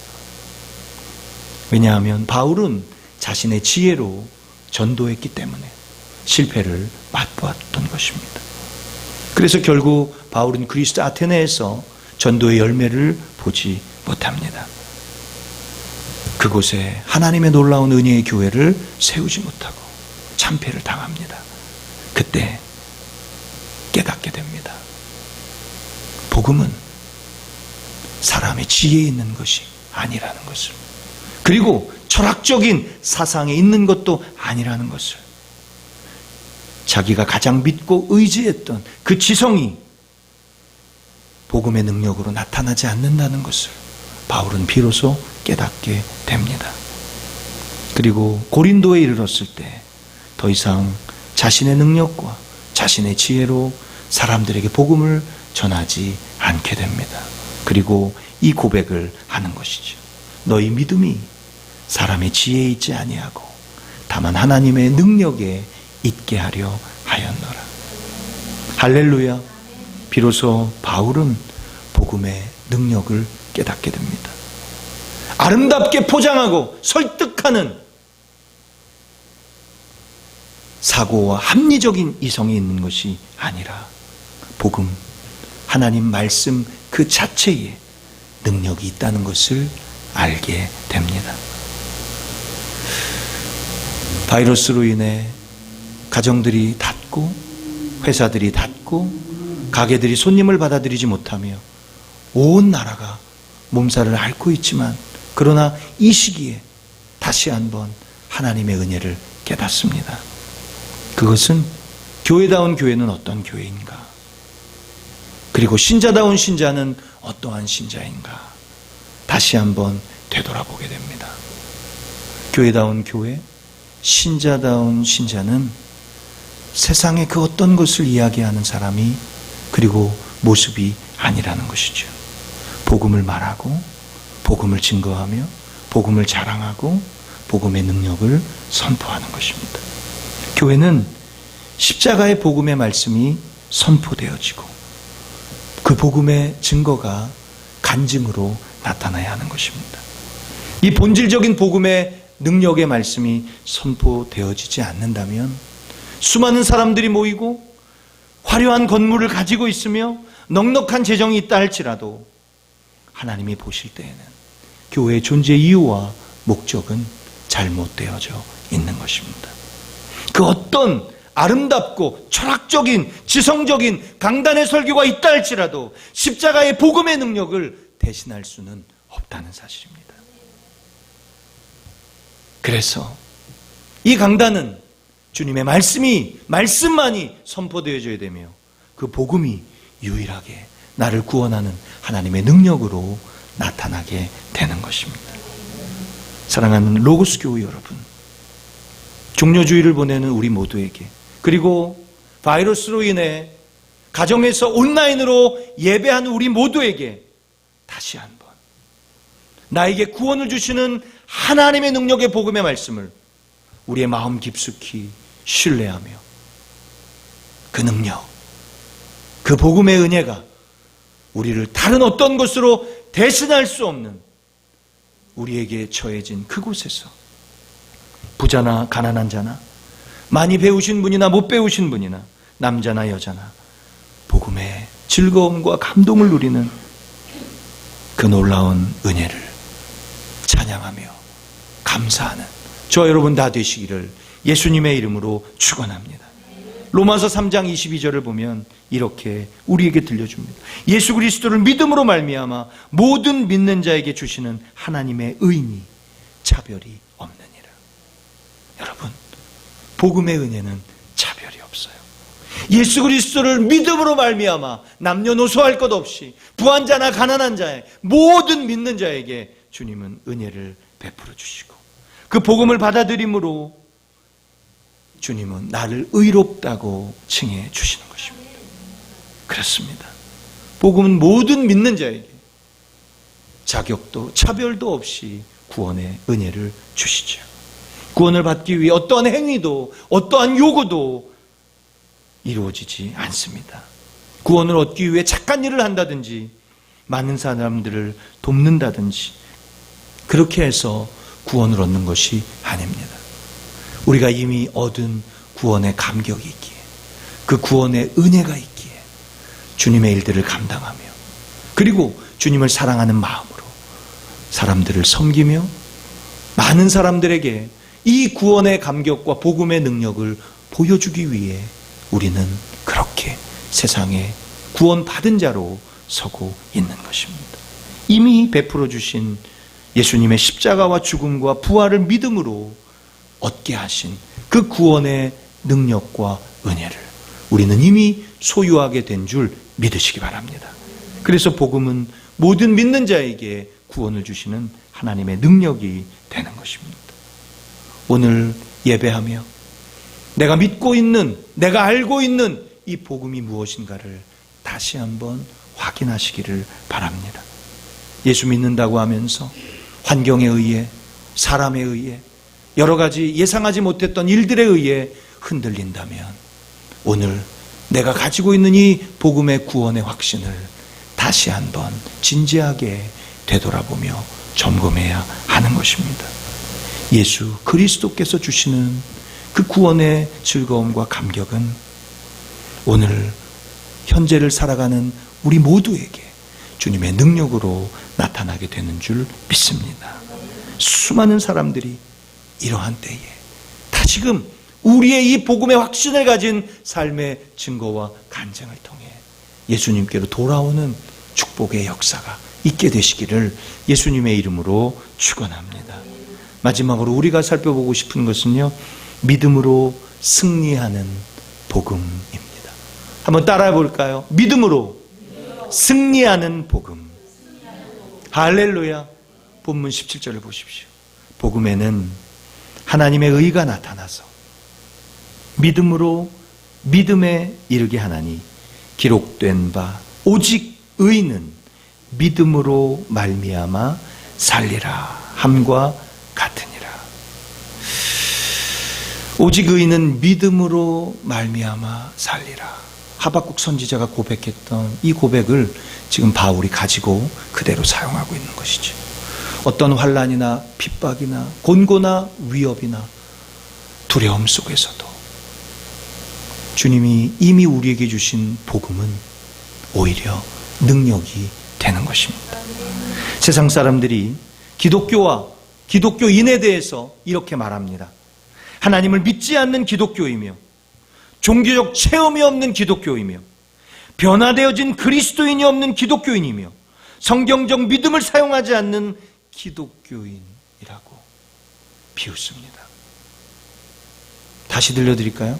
Speaker 1: 왜냐하면 바울은 자신의 지혜로 전도했기 때문에 실패를 맛보았던 것입니다. 그래서 결국 바울은 그리스 아테네에서 전도의 열매를 보지 못합니다. 그곳에 하나님의 놀라운 은혜의 교회를 세우지 못하고 참패를 당합니다. 그때 깨닫게 됩니다. 복음은 사람의 지혜에 있는 것이 아니라는 것을, 그리고 철학적인 사상에 있는 것도 아니라는 것을, 자기가 가장 믿고 의지했던 그 지성이 복음의 능력으로 나타나지 않는다는 것을 바울은 비로소 깨닫게 됩니다. 그리고 고린도에 이르렀을 때 더 이상 자신의 능력과 자신의 지혜로 사람들에게 복음을 전하지 않게 됩니다. 그리고 이 고백을 하는 것이죠. 너희 믿음이 사람의 지혜에 있지 아니하고 다만 하나님의 능력에 있게 하려 하였노라. 할렐루야. 비로소 바울은 복음의 능력을 깨닫게 됩니다. 아름답게 포장하고 설득하는 사고와 합리적인 이성이 있는 것이 아니라 복음, 하나님 말씀 그 자체에 능력이 있다는 것을 알게 됩니다. 바이러스로 인해 가정들이 닫고 회사들이 닫고 가게들이 손님을 받아들이지 못하며 온 나라가 몸살을 앓고 있지만, 그러나 이 시기에 다시 한번 하나님의 은혜를 깨닫습니다. 그것은 교회다운 교회는 어떤 교회인가? 그리고 신자다운 신자는 어떠한 신자인가? 다시 한번 되돌아보게 됩니다. 교회다운 교회, 신자다운 신자는 세상의 그 어떤 것을 이야기하는 사람이 그리고 모습이 아니라는 것이죠. 복음을 말하고 복음을 증거하며 복음을 자랑하고 복음의 능력을 선포하는 것입니다. 교회는 십자가의 복음의 말씀이 선포되어지고 그 복음의 증거가 간증으로 나타나야 하는 것입니다. 이 본질적인 복음의 능력의 말씀이 선포되어지지 않는다면 수많은 사람들이 모이고 화려한 건물을 가지고 있으며 넉넉한 재정이 있다 할지라도 하나님이 보실 때에는 교회의 존재 이유와 목적은 잘못되어져 있는 것입니다. 그 어떤 아름답고 철학적인 지성적인 강단의 설교가 있다 할지라도 십자가의 복음의 능력을 대신할 수는 없다는 사실입니다. 그래서 이 강단은 주님의 말씀만이 선포되어져야 되며 그 복음이 유일하게 나를 구원하는 하나님의 능력으로 나타나게 되는 것입니다. 사랑하는 로고스 교회 여러분, 종료주의를 보내는 우리 모두에게, 그리고 바이러스로 인해 가정에서 온라인으로 예배하는 우리 모두에게 다시 한번 나에게 구원을 주시는 하나님의 능력의 복음의 말씀을 우리의 마음 깊숙이 신뢰하며 그 능력, 그 복음의 은혜가 우리를 다른 어떤 것으로 대신할 수 없는 우리에게 처해진 그곳에서 부자나 가난한 자나 많이 배우신 분이나 못 배우신 분이나 남자나 여자나 복음의 즐거움과 감동을 누리는 그 놀라운 은혜를 찬양하며 감사하는 저와 여러분 다 되시기를 예수님의 이름으로 축원합니다. 로마서 3장 22절을 보면 이렇게 우리에게 들려줍니다. 예수 그리스도를 믿음으로 말미암아 모든 믿는 자에게 주시는 하나님의 의니 차별이 없느니라. 여러분, 복음의 은혜는 차별이 없어요. 예수 그리스도를 믿음으로 말미암아 남녀노소할 것 없이 부한 자나 가난한 자의 모든 믿는 자에게 주님은 은혜를 베풀어 주시고 그 복음을 받아들임으로 주님은 나를 의롭다고 칭해 주시는 것입니다. 그렇습니다. 복음은 모든 믿는 자에게 자격도 차별도 없이 구원의 은혜를 주시죠. 구원을 받기 위해 어떠한 행위도 어떠한 요구도 이루어지지 않습니다. 구원을 얻기 위해 착한 일을 한다든지 많은 사람들을 돕는다든지 그렇게 해서 구원을 얻는 것이 아닙니다. 우리가 이미 얻은 구원의 감격이 있기에 그 구원의 은혜가 있기에 주님의 일들을 감당하며 그리고 주님을 사랑하는 마음으로 사람들을 섬기며 많은 사람들에게 이 구원의 감격과 복음의 능력을 보여주기 위해 우리는 그렇게 세상에 구원받은 자로 서고 있는 것입니다. 이미 베풀어 주신 예수님의 십자가와 죽음과 부활을 믿음으로 얻게 하신 그 구원의 능력과 은혜를 우리는 이미 소유하게 된 줄 믿으시기 바랍니다. 그래서 복음은 모든 믿는 자에게 구원을 주시는 하나님의 능력이 되는 것입니다. 오늘 예배하며 내가 믿고 있는, 내가 알고 있는 이 복음이 무엇인가를 다시 한번 확인하시기를 바랍니다. 예수 믿는다고 하면서 환경에 의해, 사람에 의해, 여러 가지 예상하지 못했던 일들에 의해 흔들린다면 오늘 내가 가지고 있는 이 복음의 구원의 확신을 다시 한번 진지하게 되돌아보며 점검해야 하는 것입니다. 예수 그리스도께서 주시는 그 구원의 즐거움과 감격은 오늘 현재를 살아가는 우리 모두에게 주님의 능력으로 나타나게 되는 줄 믿습니다. 수많은 사람들이 이러한 때에 다시금 우리의 이 복음의 확신을 가진 삶의 증거와 간증을 통해 예수님께로 돌아오는 축복의 역사가 있게 되시기를 예수님의 이름으로 축원합니다. 마지막으로 우리가 살펴보고 싶은 것은요, 믿음으로 승리하는 복음입니다. 한번 따라해 볼까요? 믿음으로 승리하는 복음. 할렐루야. 본문 17절을 보십시오. 복음에는 하나님의 의가 나타나서 믿음으로 믿음에 이르게 하나니 기록된 바 오직 의는 믿음으로 말미암아 살리라 함과 같으니라. 오직 의는 믿음으로 말미암아 살리라. 하박국 선지자가 고백했던 이 고백을 지금 바울이 가지고 그대로 사용하고 있는 것이죠. 어떤 환난이나 핍박이나 곤고나 위협이나 두려움 속에서도 주님이 이미 우리에게 주신 복음은 오히려 능력이 되는 것입니다. 세상 사람들이 기독교와 기독교인에 대해서 이렇게 말합니다. 하나님을 믿지 않는 기독교이며 종교적 체험이 없는 기독교이며 변화되어진 그리스도인이 없는 기독교인이며 성경적 믿음을 사용하지 않는 기독교인이라고 비웃습니다. 다시 들려드릴까요?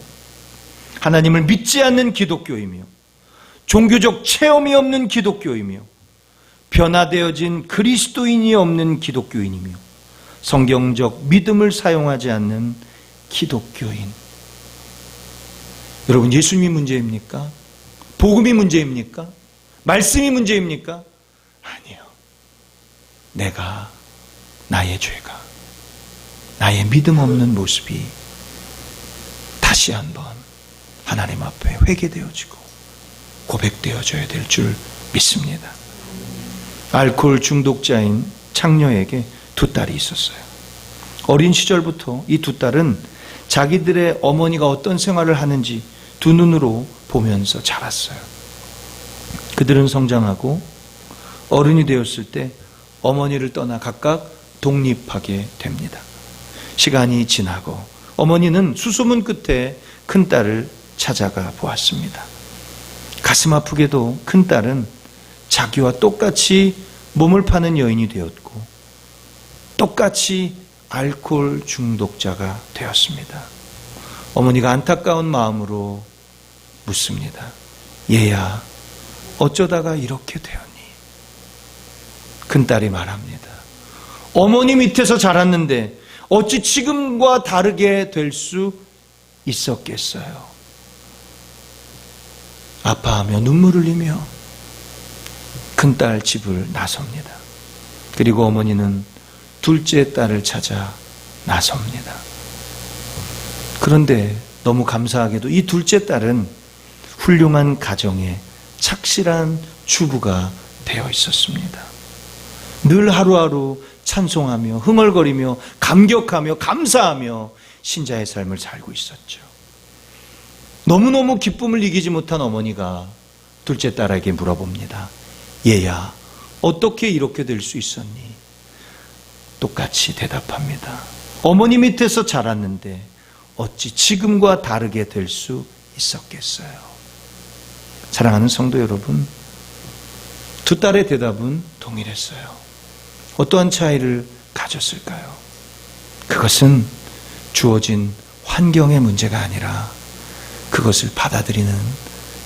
Speaker 1: 하나님을 믿지 않는 기독교이며 종교적 체험이 없는 기독교이며 변화되어진 그리스도인이 없는 기독교인이며 성경적 믿음을 사용하지 않는 기독교인. 여러분, 예수님이 문제입니까? 복음이 문제입니까? 말씀이 문제입니까? 아니요. 내가, 나의 죄가, 나의 믿음 없는 모습이 다시 한번 하나님 앞에 회개되어지고 고백되어져야 될 줄 믿습니다. 알코올 중독자인 창녀에게 두 딸이 있었어요. 어린 시절부터 이 두 딸은 자기들의 어머니가 어떤 생활을 하는지 두 눈으로 보면서 자랐어요. 그들은 성장하고 어른이 되었을 때 어머니를 떠나 각각 독립하게 됩니다. 시간이 지나고 어머니는 수소문 끝에 큰딸을 찾아가 보았습니다. 가슴 아프게도 큰딸은 자기와 똑같이 몸을 파는 여인이 되었고 똑같이 알코올 중독자가 되었습니다. 어머니가 안타까운 마음으로 묻습니다. 얘야, 어쩌다가 이렇게 되었니? 큰딸이 말합니다. 어머니 밑에서 자랐는데 어찌 지금과 다르게 될 수 있었겠어요? 아파하며 눈물 흘리며 큰딸 집을 나섭니다. 그리고 어머니는 둘째 딸을 찾아 나섭니다. 그런데 너무 감사하게도 이 둘째 딸은 훌륭한 가정의 착실한 주부가 되어 있었습니다. 늘 하루하루 찬송하며 흥얼거리며 감격하며 감사하며 신자의 삶을 살고 있었죠. 너무너무 기쁨을 이기지 못한 어머니가 둘째 딸에게 물어봅니다. 얘야, 어떻게 이렇게 될 수 있었니? 똑같이 대답합니다. 어머니 밑에서 자랐는데 어찌 지금과 다르게 될 수 있었겠어요? 사랑하는 성도 여러분, 두 딸의 대답은 동일했어요. 어떠한 차이를 가졌을까요? 그것은 주어진 환경의 문제가 아니라 그것을 받아들이는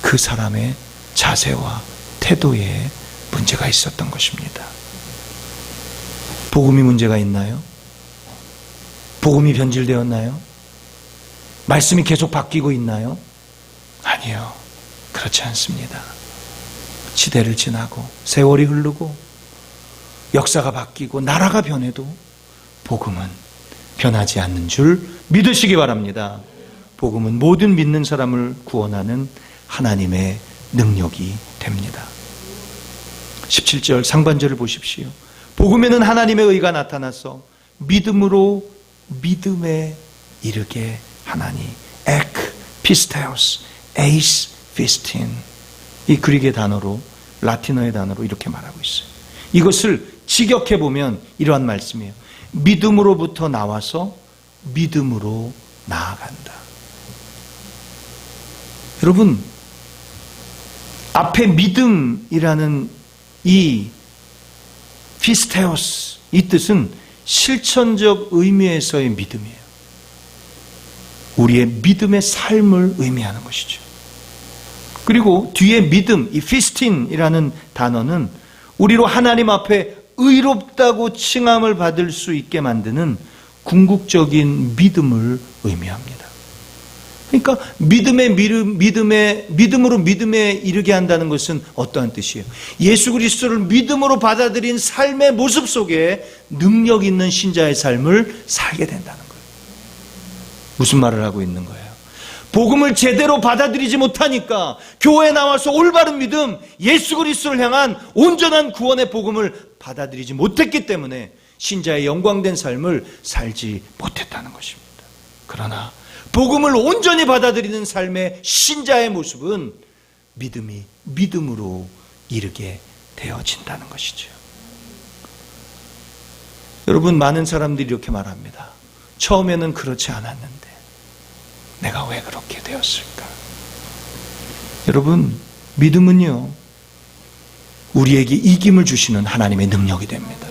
Speaker 1: 그 사람의 자세와 태도에 문제가 있었던 것입니다. 복음이 문제가 있나요? 복음이 변질되었나요? 말씀이 계속 바뀌고 있나요? 아니요. 그렇지 않습니다. 시대를 지나고 세월이 흐르고 역사가 바뀌고 나라가 변해도 복음은 변하지 않는 줄 믿으시기 바랍니다. 복음은 모든 믿는 사람을 구원하는 하나님의 능력이 됩니다. 17절 상반절을 보십시오. 복음에는 하나님의 의가 나타나서 믿음으로 믿음에 이르게 하나니. ek pisteos eis pistin. 이 그릭의 단어로, 라틴어의 단어로 이렇게 말하고 있어요. 이것을 직역해 보면 이러한 말씀이에요. 믿음으로부터 나와서 믿음으로 나아간다. 여러분, 앞에 믿음이라는 이 피스테오스, 이 뜻은 실천적 의미에서의 믿음이에요. 우리의 믿음의 삶을 의미하는 것이죠. 그리고 뒤에 믿음, 이 피스틴이라는 단어는 우리로 하나님 앞에 의롭다고 칭함을 받을 수 있게 만드는 궁극적인 믿음을 의미합니다. 그러니까 믿음으로 믿음에 이르게 한다는 것은 어떠한 뜻이에요? 예수 그리스도를 믿음으로 받아들인 삶의 모습 속에 능력 있는 신자의 삶을 살게 된다는 거예요. 무슨 말을 하고 있는 거예요? 복음을 제대로 받아들이지 못하니까 교회에 나와서 올바른 믿음, 예수 그리스도를 향한 온전한 구원의 복음을 받아들이지 못했기 때문에 신자의 영광된 삶을 살지 못했다는 것입니다. 그러나 복음을 온전히 받아들이는 삶의 신자의 모습은 믿음으로 이르게 되어진다는 것이죠. 여러분, 많은 사람들이 이렇게 말합니다. 처음에는 그렇지 않았는데 내가 왜 그렇게 되었을까? 여러분, 믿음은요, 우리에게 이김을 주시는 하나님의 능력이 됩니다.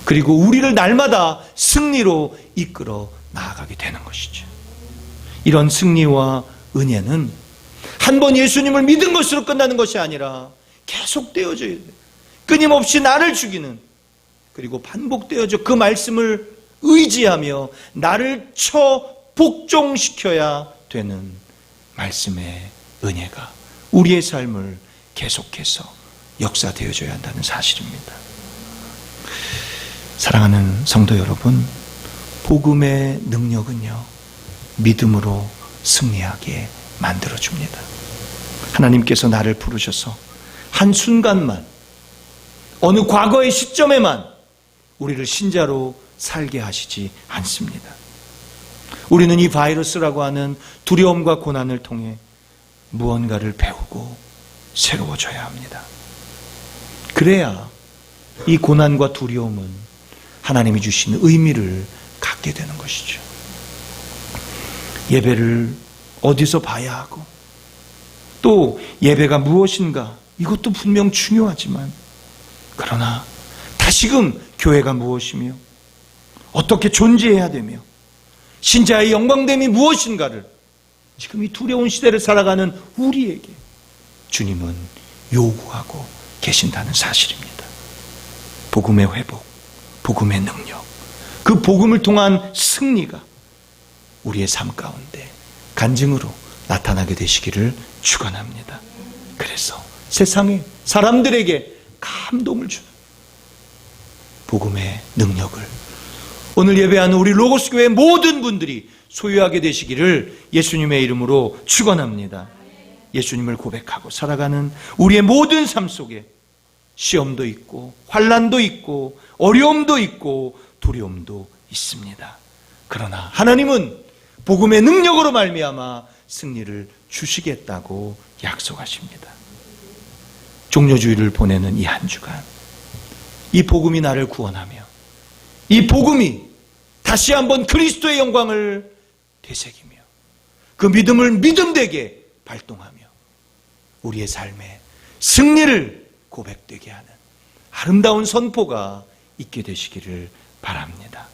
Speaker 1: 그리고 우리를 날마다 승리로 이끌어 나아가게 되는 것이죠. 이런 승리와 은혜는 한 번 예수님을 믿은 것으로 끝나는 것이 아니라 계속 되어져야 돼요. 끊임없이 나를 죽이는, 그리고 반복되어져 그 말씀을 의지하며 나를 복종시켜야 되는 말씀의 은혜가 우리의 삶을 계속해서 역사되어져야 한다는 사실입니다. 사랑하는 성도 여러분, 복음의 능력은요, 믿음으로 승리하게 만들어줍니다. 하나님께서 나를 부르셔서 한순간만, 어느 과거의 시점에만 우리를 신자로 살게 하시지 않습니다. 우리는 이 바이러스라고 하는 두려움과 고난을 통해 무언가를 배우고 새로워져야 합니다. 그래야 이 고난과 두려움은 하나님이 주신 의미를 갖게 되는 것이죠. 예배를 어디서 봐야 하고, 또 예배가 무엇인가, 이것도 분명 중요하지만, 그러나 다시금 교회가 무엇이며 어떻게 존재해야 되며 신자의 영광됨이 무엇인가를 지금 이 두려운 시대를 살아가는 우리에게 주님은 요구하고 계신다는 사실입니다. 복음의 회복, 복음의 능력, 그 복음을 통한 승리가 우리의 삶 가운데 간증으로 나타나게 되시기를 축원합니다. 그래서 세상에 사람들에게 감동을 주는 복음의 능력을 오늘 예배하는 우리 로고스 교회 모든 분들이 소유하게 되시기를 예수님의 이름으로 축원합니다. 예수님을 고백하고 살아가는 우리의 모든 삶 속에 시험도 있고 환난도 있고 어려움도 있고 두려움도 있습니다. 그러나 하나님은 복음의 능력으로 말미암아 승리를 주시겠다고 약속하십니다. 종료주의를 보내는 이 한 주간, 이 복음이 나를 구원하며 이 복음이 다시 한번 그리스도의 영광을 되새기며 그 믿음을 믿음되게 발동하며 우리의 삶에 승리를 고백되게 하는 아름다운 선포가 있게 되시기를 바랍니다.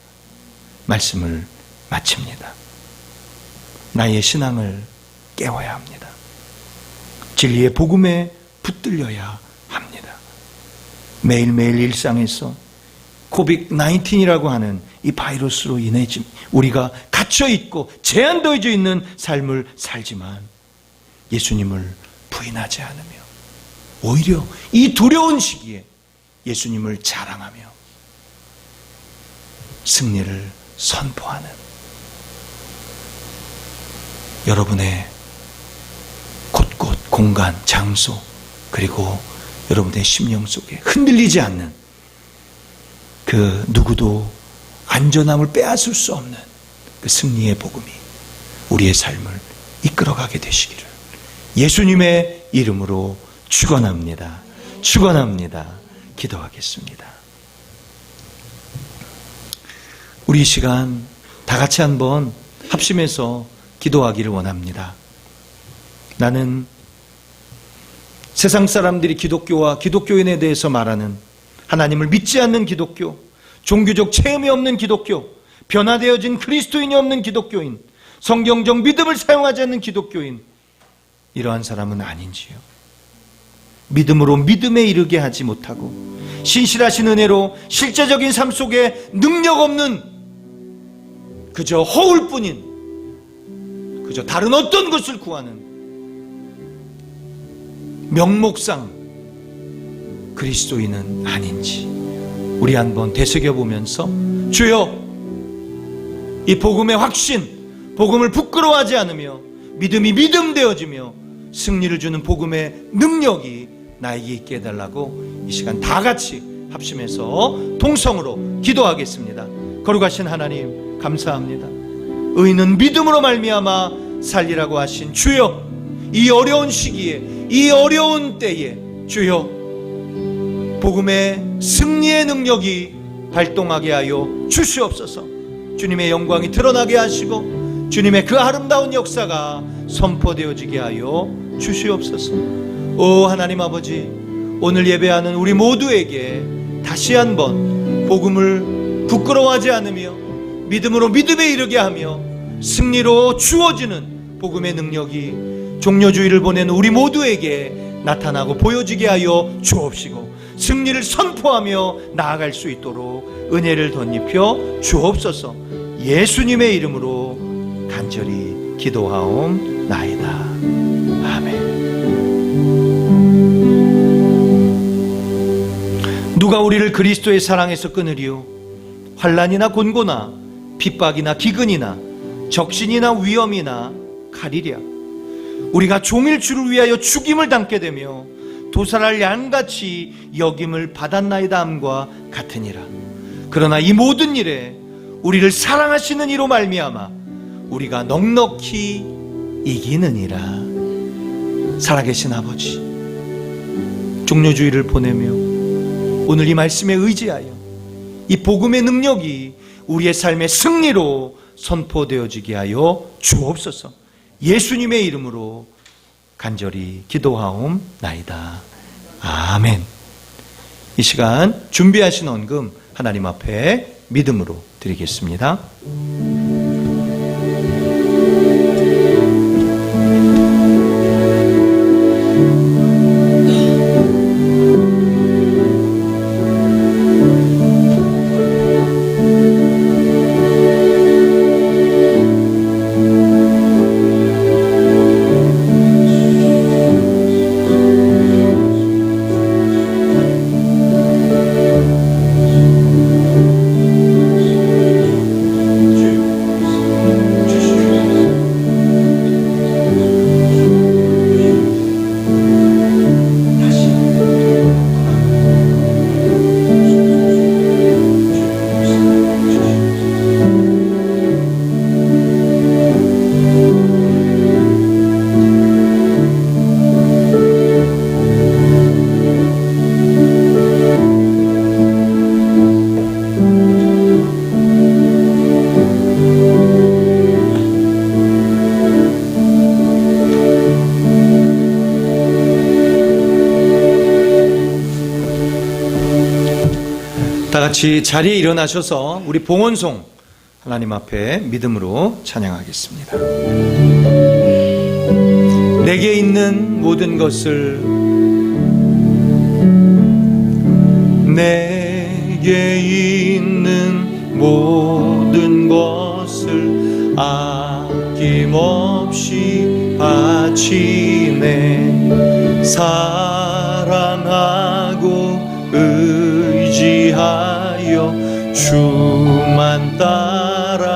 Speaker 1: 말씀을 마칩니다. 나의 신앙을 깨워야 합니다. 진리의 복음에 붙들려야 합니다. 매일매일 일상에서 코비드-19이라고 하는 이 바이러스로 인해 우리가 갇혀있고 제한되어져 있는 삶을 살지만 예수님을 부인하지 않으며 오히려 이 두려운 시기에 예수님을 자랑하며 승리를 선포하는 여러분의 곳곳 공간, 장소, 그리고 여러분의 심령 속에 흔들리지 않는 그 누구도 안전함을 빼앗을 수 없는 그 승리의 복음이 우리의 삶을 이끌어가게 되시기를 예수님의 이름으로 축원합니다. 축원합니다. 기도하겠습니다. 우리 이 시간 다 같이 한번 합심해서 기도하기를 원합니다. 나는 세상 사람들이 기독교와 기독교인에 대해서 말하는 하나님을 믿지 않는 기독교, 종교적 체험이 없는 기독교, 변화되어진 그리스도인이 없는 기독교인, 성경적 믿음을 사용하지 않는 기독교인, 이러한 사람은 아닌지요. 믿음으로 믿음에 이르게 하지 못하고 신실하신 은혜로 실제적인 삶 속에 능력 없는 그저 허울뿐인, 그저 다른 어떤 것을 구하는 명목상 그리스도인은 아닌지 우리 한번 되새겨보면서 주여, 이 복음의 확신, 복음을 부끄러워하지 않으며 믿음이 믿음 되어지며 승리를 주는 복음의 능력이 나에게 있게 해달라고 이 시간 다 같이 합심해서 통성으로 기도하겠습니다. 거룩하신 하나님 감사합니다. 의인은 믿음으로 말미암아 살리라고 하신 주여, 이 어려운 시기에, 이 어려운 때에 주여, 복음의 승리의 능력이 발동하게 하여 주시옵소서. 주님의 영광이 드러나게 하시고 주님의 그 아름다운 역사가 선포되어지게 하여 주시옵소서. 오 하나님 아버지, 오늘 예배하는 우리 모두에게 다시 한번 복음을 부끄러워하지 않으며 믿음으로 믿음에 이르게 하며 승리로 주어지는 복음의 능력이 종려주의를 보내는 우리 모두에게 나타나고 보여지게 하여 주옵시고 승리를 선포하며 나아갈 수 있도록 은혜를 덧입혀 주옵소서. 예수님의 이름으로 간절히 기도하옵나이다. 아멘. 누가 우리를 그리스도의 사랑에서 끊으리요? 환난이나 곤고나 핍박이나 기근이나 적신이나 위험이나 칼이랴. 우리가 종일 주를 위하여 죽임을 당게 되며 도살할 양같이 여김을 받았나이다 함과 같으니라. 그러나 이 모든 일에 우리를 사랑하시는 이로 말미암아 우리가 넉넉히 이기느니라. 살아계신 아버지, 종려주의를 보내며 오늘 이 말씀에 의지하여 이 복음의 능력이 우리의 삶의 승리로 선포되어지게 하여 주옵소서. 예수님의 이름으로 간절히 기도하옵나이다. 아멘. 이 시간 준비하신 헌금 하나님 앞에 믿음으로 드리겠습니다. 다 같이 자리에 일어나셔서 우리 봉헌송 하나님 앞에 믿음으로 찬양하겠습니다. 내게 있는 모든 것을 내게 있는 모든 것을 아낌없이 바치네. 사랑하고 의지하여 주만 따라가겠네.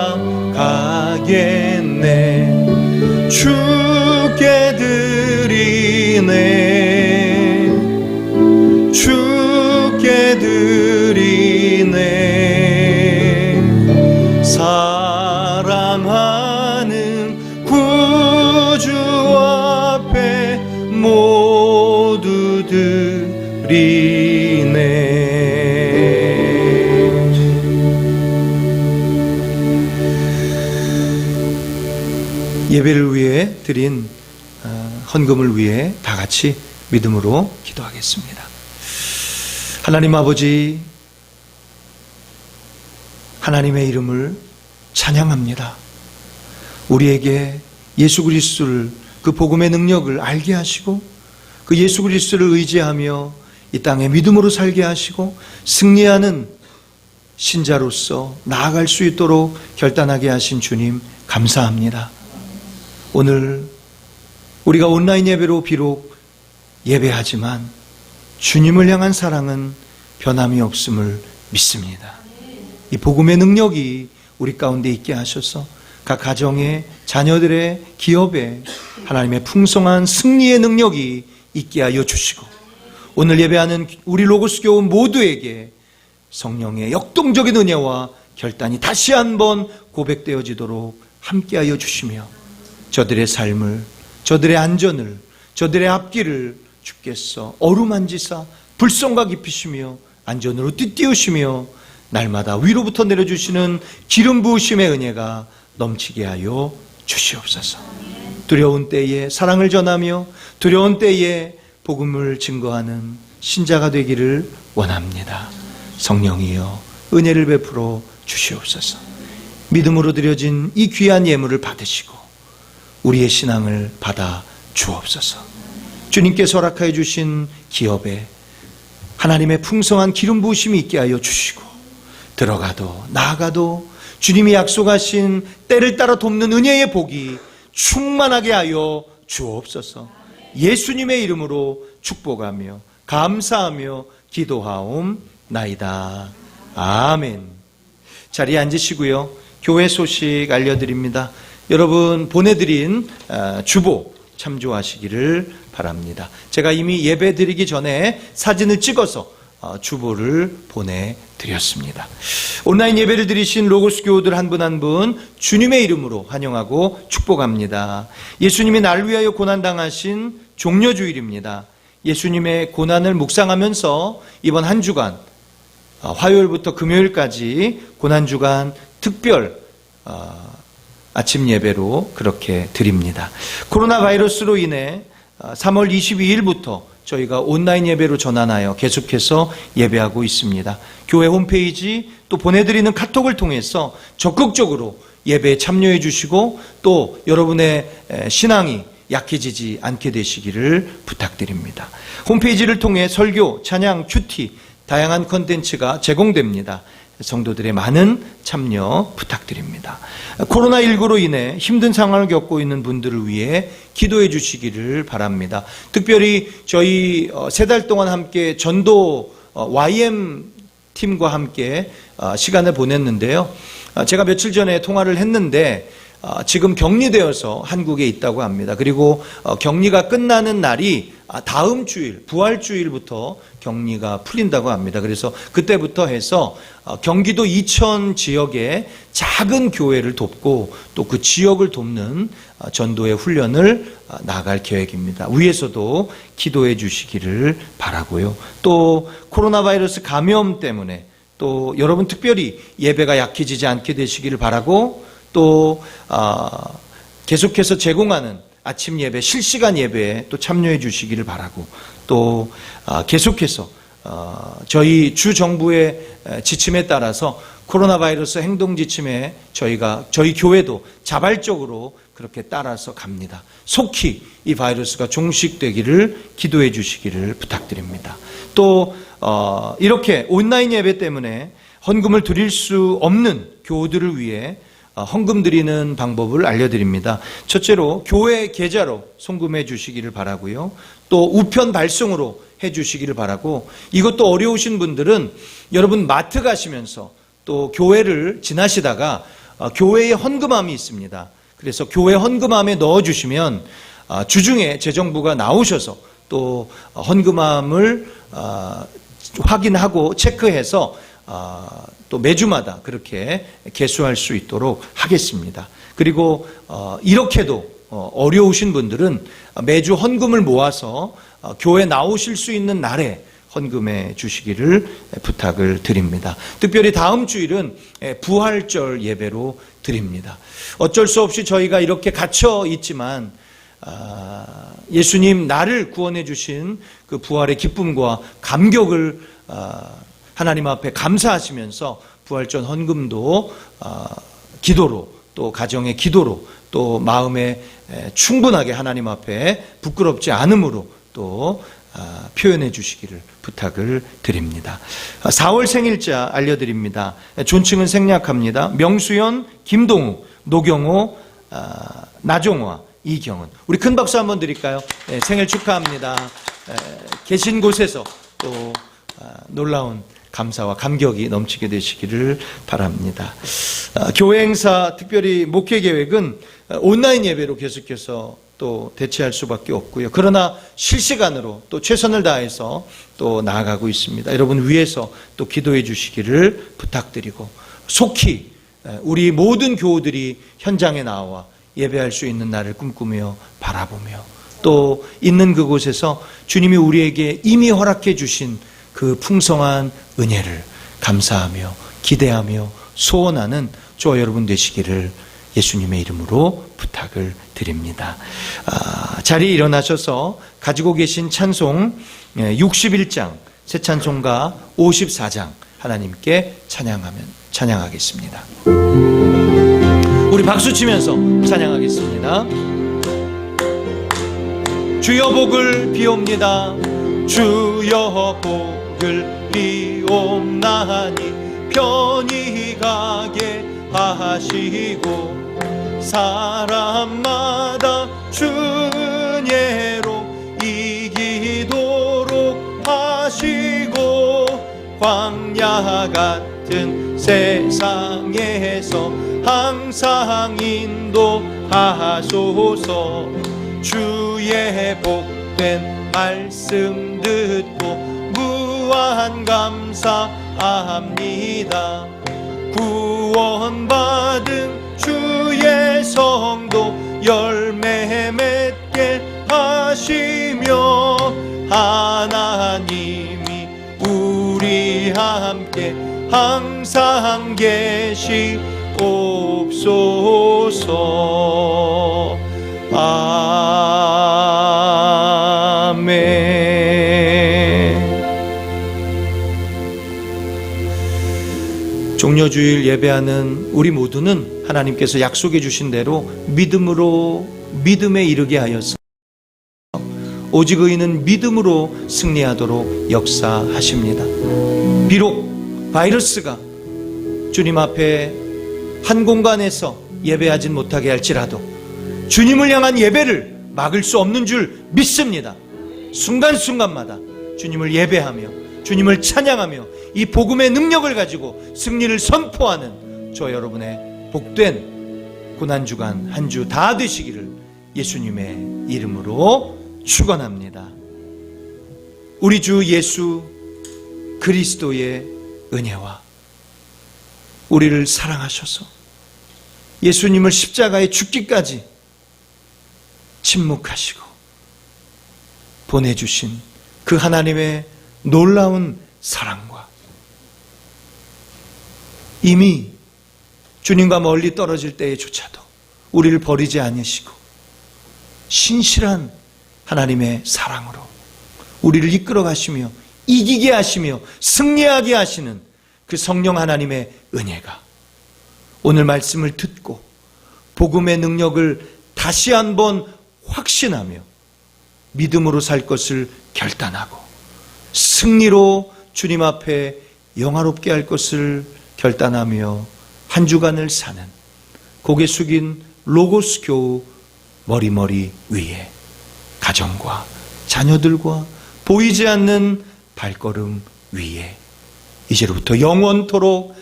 Speaker 1: 주께 드리네. 주께 드리네. 사랑하는 구주 앞에 모두 드리네. 예배를 위해 드린 헌금을 위해 다 같이 믿음으로 기도하겠습니다. 하나님 아버지, 하나님의 이름을 찬양합니다. 우리에게 예수 그리스도를, 그 복음의 능력을 알게 하시고 그 예수 그리스도를 의지하며 이 땅에 믿음으로 살게 하시고 승리하는 신자로서 나아갈 수 있도록 결단하게 하신 주님 감사합니다. 오늘 우리가 온라인 예배로 비록 예배하지만 주님을 향한 사랑은 변함이 없음을 믿습니다. 이 복음의 능력이 우리 가운데 있게 하셔서 각 가정의 자녀들의 기업에 하나님의 풍성한 승리의 능력이 있게 하여 주시고 오늘 예배하는 우리 로고스 교우 모두에게 성령의 역동적인 은혜와 결단이 다시 한번 고백되어지도록 함께하여 주시며 저들의 삶을, 저들의 안전을, 저들의 앞길을 주께서 어루만지사 불성과 깊이시며 안전으로 띠띠우시며 날마다 위로부터 내려주시는 기름 부으심의 은혜가 넘치게 하여 주시옵소서. 두려운 때에 사랑을 전하며 두려운 때에 복음을 증거하는 신자가 되기를 원합니다. 성령이여 은혜를 베풀어 주시옵소서. 믿음으로 드려진 이 귀한 예물을 받으시고 우리의 신앙을 받아 주옵소서. 주님께서 허락하여 주신 기업에 하나님의 풍성한 기름 부으심이 있게 하여 주시고 들어가도 나아가도 주님이 약속하신 때를 따라 돕는 은혜의 복이 충만하게 하여 주옵소서. 예수님의 이름으로 축복하며 감사하며 기도하옵나이다. 아멘. 자리에 앉으시고요. 교회 소식 알려드립니다. 여러분 보내드린 주보 참조하시기를 바랍니다. 제가 이미 예배 드리기 전에 사진을 찍어서 주보를 보내드렸습니다. 온라인 예배를 드리신 로고스 교우들 한 분 한 분 주님의 이름으로 환영하고 축복합니다. 예수님이 날 위하여 고난당하신 종려주일입니다. 예수님의 고난을 묵상하면서 이번 한 주간 화요일부터 금요일까지 고난주간 특별 아침 예배로 그렇게 드립니다. 코로나 바이러스로 인해 3월 22일부터 저희가 온라인 예배로 전환하여 계속해서 예배하고 있습니다. 교회 홈페이지 또 보내드리는 카톡을 통해서 적극적으로 예배에 참여해 주시고 또 여러분의 신앙이 약해지지 않게 되시기를 부탁드립니다. 홈페이지를 통해 설교, 찬양, 큐티, 다양한 컨텐츠가 제공됩니다. 성도들의 많은 참여 부탁드립니다. 코로나19로 인해 힘든 상황을 겪고 있는 분들을 위해 기도해 주시기를 바랍니다. 특별히 저희 3달 동안 함께 전도 YM 팀과 함께 시간을 보냈는데요. 제가 며칠 전에 통화를 했는데 지금 격리되어서 한국에 있다고 합니다. 그리고 격리가 끝나는 날이 다음 주일, 부활주일부터 격리가 풀린다고 합니다. 그래서 그때부터 해서 경기도 이천 지역의 작은 교회를 돕고 또 그 지역을 돕는 전도의 훈련을 나갈 계획입니다. 위에서도 기도해 주시기를 바라고요. 또 코로나 바이러스 감염 때문에 또 여러분 특별히 예배가 약해지지 않게 되시기를 바라고 또 계속해서 제공하는 아침 예배, 실시간 예배에 또 참여해 주시기를 바라고 또 계속해서 저희 주 정부의 지침에 따라서 코로나 바이러스 행동 지침에 저희 교회도 자발적으로 그렇게 따라서 갑니다. 속히 이 바이러스가 종식되기를 기도해 주시기를 부탁드립니다. 또 이렇게 온라인 예배 때문에 헌금을 드릴 수 없는 교우들을 위해 헌금 드리는 방법을 알려드립니다. 첫째로 교회 계좌로 송금해 주시기를 바라고요. 또 우편 발송으로 해 주시기를 바라고, 이것도 어려우신 분들은 여러분 마트 가시면서 또 교회를 지나시다가 교회에 헌금함이 있습니다. 그래서 교회 헌금함에 넣어주시면 주중에 재정부가 나오셔서 또 헌금함을 확인하고 체크해서 또 매주마다 그렇게 개수할 수 있도록 하겠습니다. 그리고 이렇게도 어려우신 분들은 매주 헌금을 모아서 교회 나오실 수 있는 날에 헌금해 주시기를 부탁을 드립니다. 특별히 다음 주일은 부활절 예배로 드립니다. 어쩔 수 없이 저희가 이렇게 갇혀 있지만 예수님 나를 구원해 주신 그 부활의 기쁨과 감격을 하나님 앞에 감사하시면서 부활절 헌금도 기도로, 또 가정의 기도로, 또 마음에 충분하게 하나님 앞에 부끄럽지 않음으로 또 표현해 주시기를 부탁을 드립니다. 4월 생일자 알려드립니다. 존칭은 생략합니다. 명수연, 김동욱, 노경호, 나종화, 이경은. 우리 큰 박수 한번 드릴까요? 생일 축하합니다. 계신 곳에서 또 놀라운 감사와 감격이 넘치게 되시기를 바랍니다. 교회 행사, 특별히 목회 계획은 온라인 예배로 계속해서 또 대체할 수밖에 없고요. 그러나 실시간으로 또 최선을 다해서 또 나아가고 있습니다. 여러분 위해서 또 기도해 주시기를 부탁드리고, 속히 우리 모든 교우들이 현장에 나와 예배할 수 있는 날을 꿈꾸며 바라보며, 또 있는 그곳에서 주님이 우리에게 이미 허락해 주신 그 풍성한 은혜를 감사하며 기대하며 소원하는 저와 여러분 되시기를 예수님의 이름으로 부탁을 드립니다. 자리에 일어나셔서 가지고 계신 찬송 61장, 새 찬송가 54장 하나님께 찬양하겠습니다. 우리 박수 치면서 찬양하겠습니다. 주여 복을 비옵니다. 주여 복을 비옵나니 편히 가게 하시고 사람마다 주은혜로 이기도록 하시고 광야 같은 세상에서 항상 인도하소서. 주의 복된 말씀 듣고 무한 감사합니다. 구원받은 주의 성도 열매 맺게 하시며 하나님이 우리 함께 항상 계시옵소서. 아멘. 종려주일 예배하는 우리 모두는 하나님께서 약속해 주신 대로 믿음에 이르게 하여서 오직 의인은 믿음으로 승리하도록 역사하십니다. 비록 바이러스가 주님 앞에 한 공간에서 예배하진 못하게 할지라도 주님을 향한 예배를 막을 수 없는 줄 믿습니다. 순간순간마다 주님을 예배하며 주님을 찬양하며 이 복음의 능력을 가지고 승리를 선포하는 저 여러분의 복된 고난주간 한 주 다 되시기를 예수님의 이름으로 축원합니다. 우리 주 예수 그리스도의 은혜와 우리를 사랑하셔서 예수님을 십자가에 죽기까지 침묵하시고 보내주신 그 하나님의 놀라운 사랑과 이미 주님과 멀리 떨어질 때에조차도 우리를 버리지 않으시고 신실한 하나님의 사랑으로 우리를 이끌어 가시며 이기게 하시며 승리하게 하시는 그 성령 하나님의 은혜가 오늘 말씀을 듣고 복음의 능력을 다시 한번 확신하며 믿음으로 살 것을 결단하고 승리로 주님 앞에 영화롭게 할 것을 결단하며 한 주간을 사는 고개 숙인 로고스 교우 머리머리 위에 가정과 자녀들과 보이지 않는 발걸음 위에 이제로부터 영원토록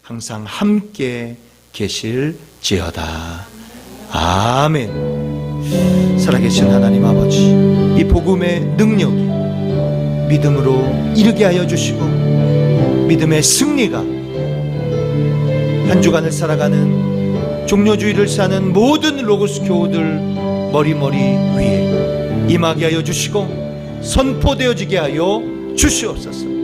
Speaker 1: 항상 함께 계실지어다. 아멘. 살아계신 하나님 아버지, 이 복음의 능력이 믿음으로 이르게 하여 주시고 믿음의 승리가 한 주간을 살아가는 종료주의를 사는 모든 로고스 교우들 머리머리 위에 임하게 하여 주시고 선포되어지게 하여 주시옵소서.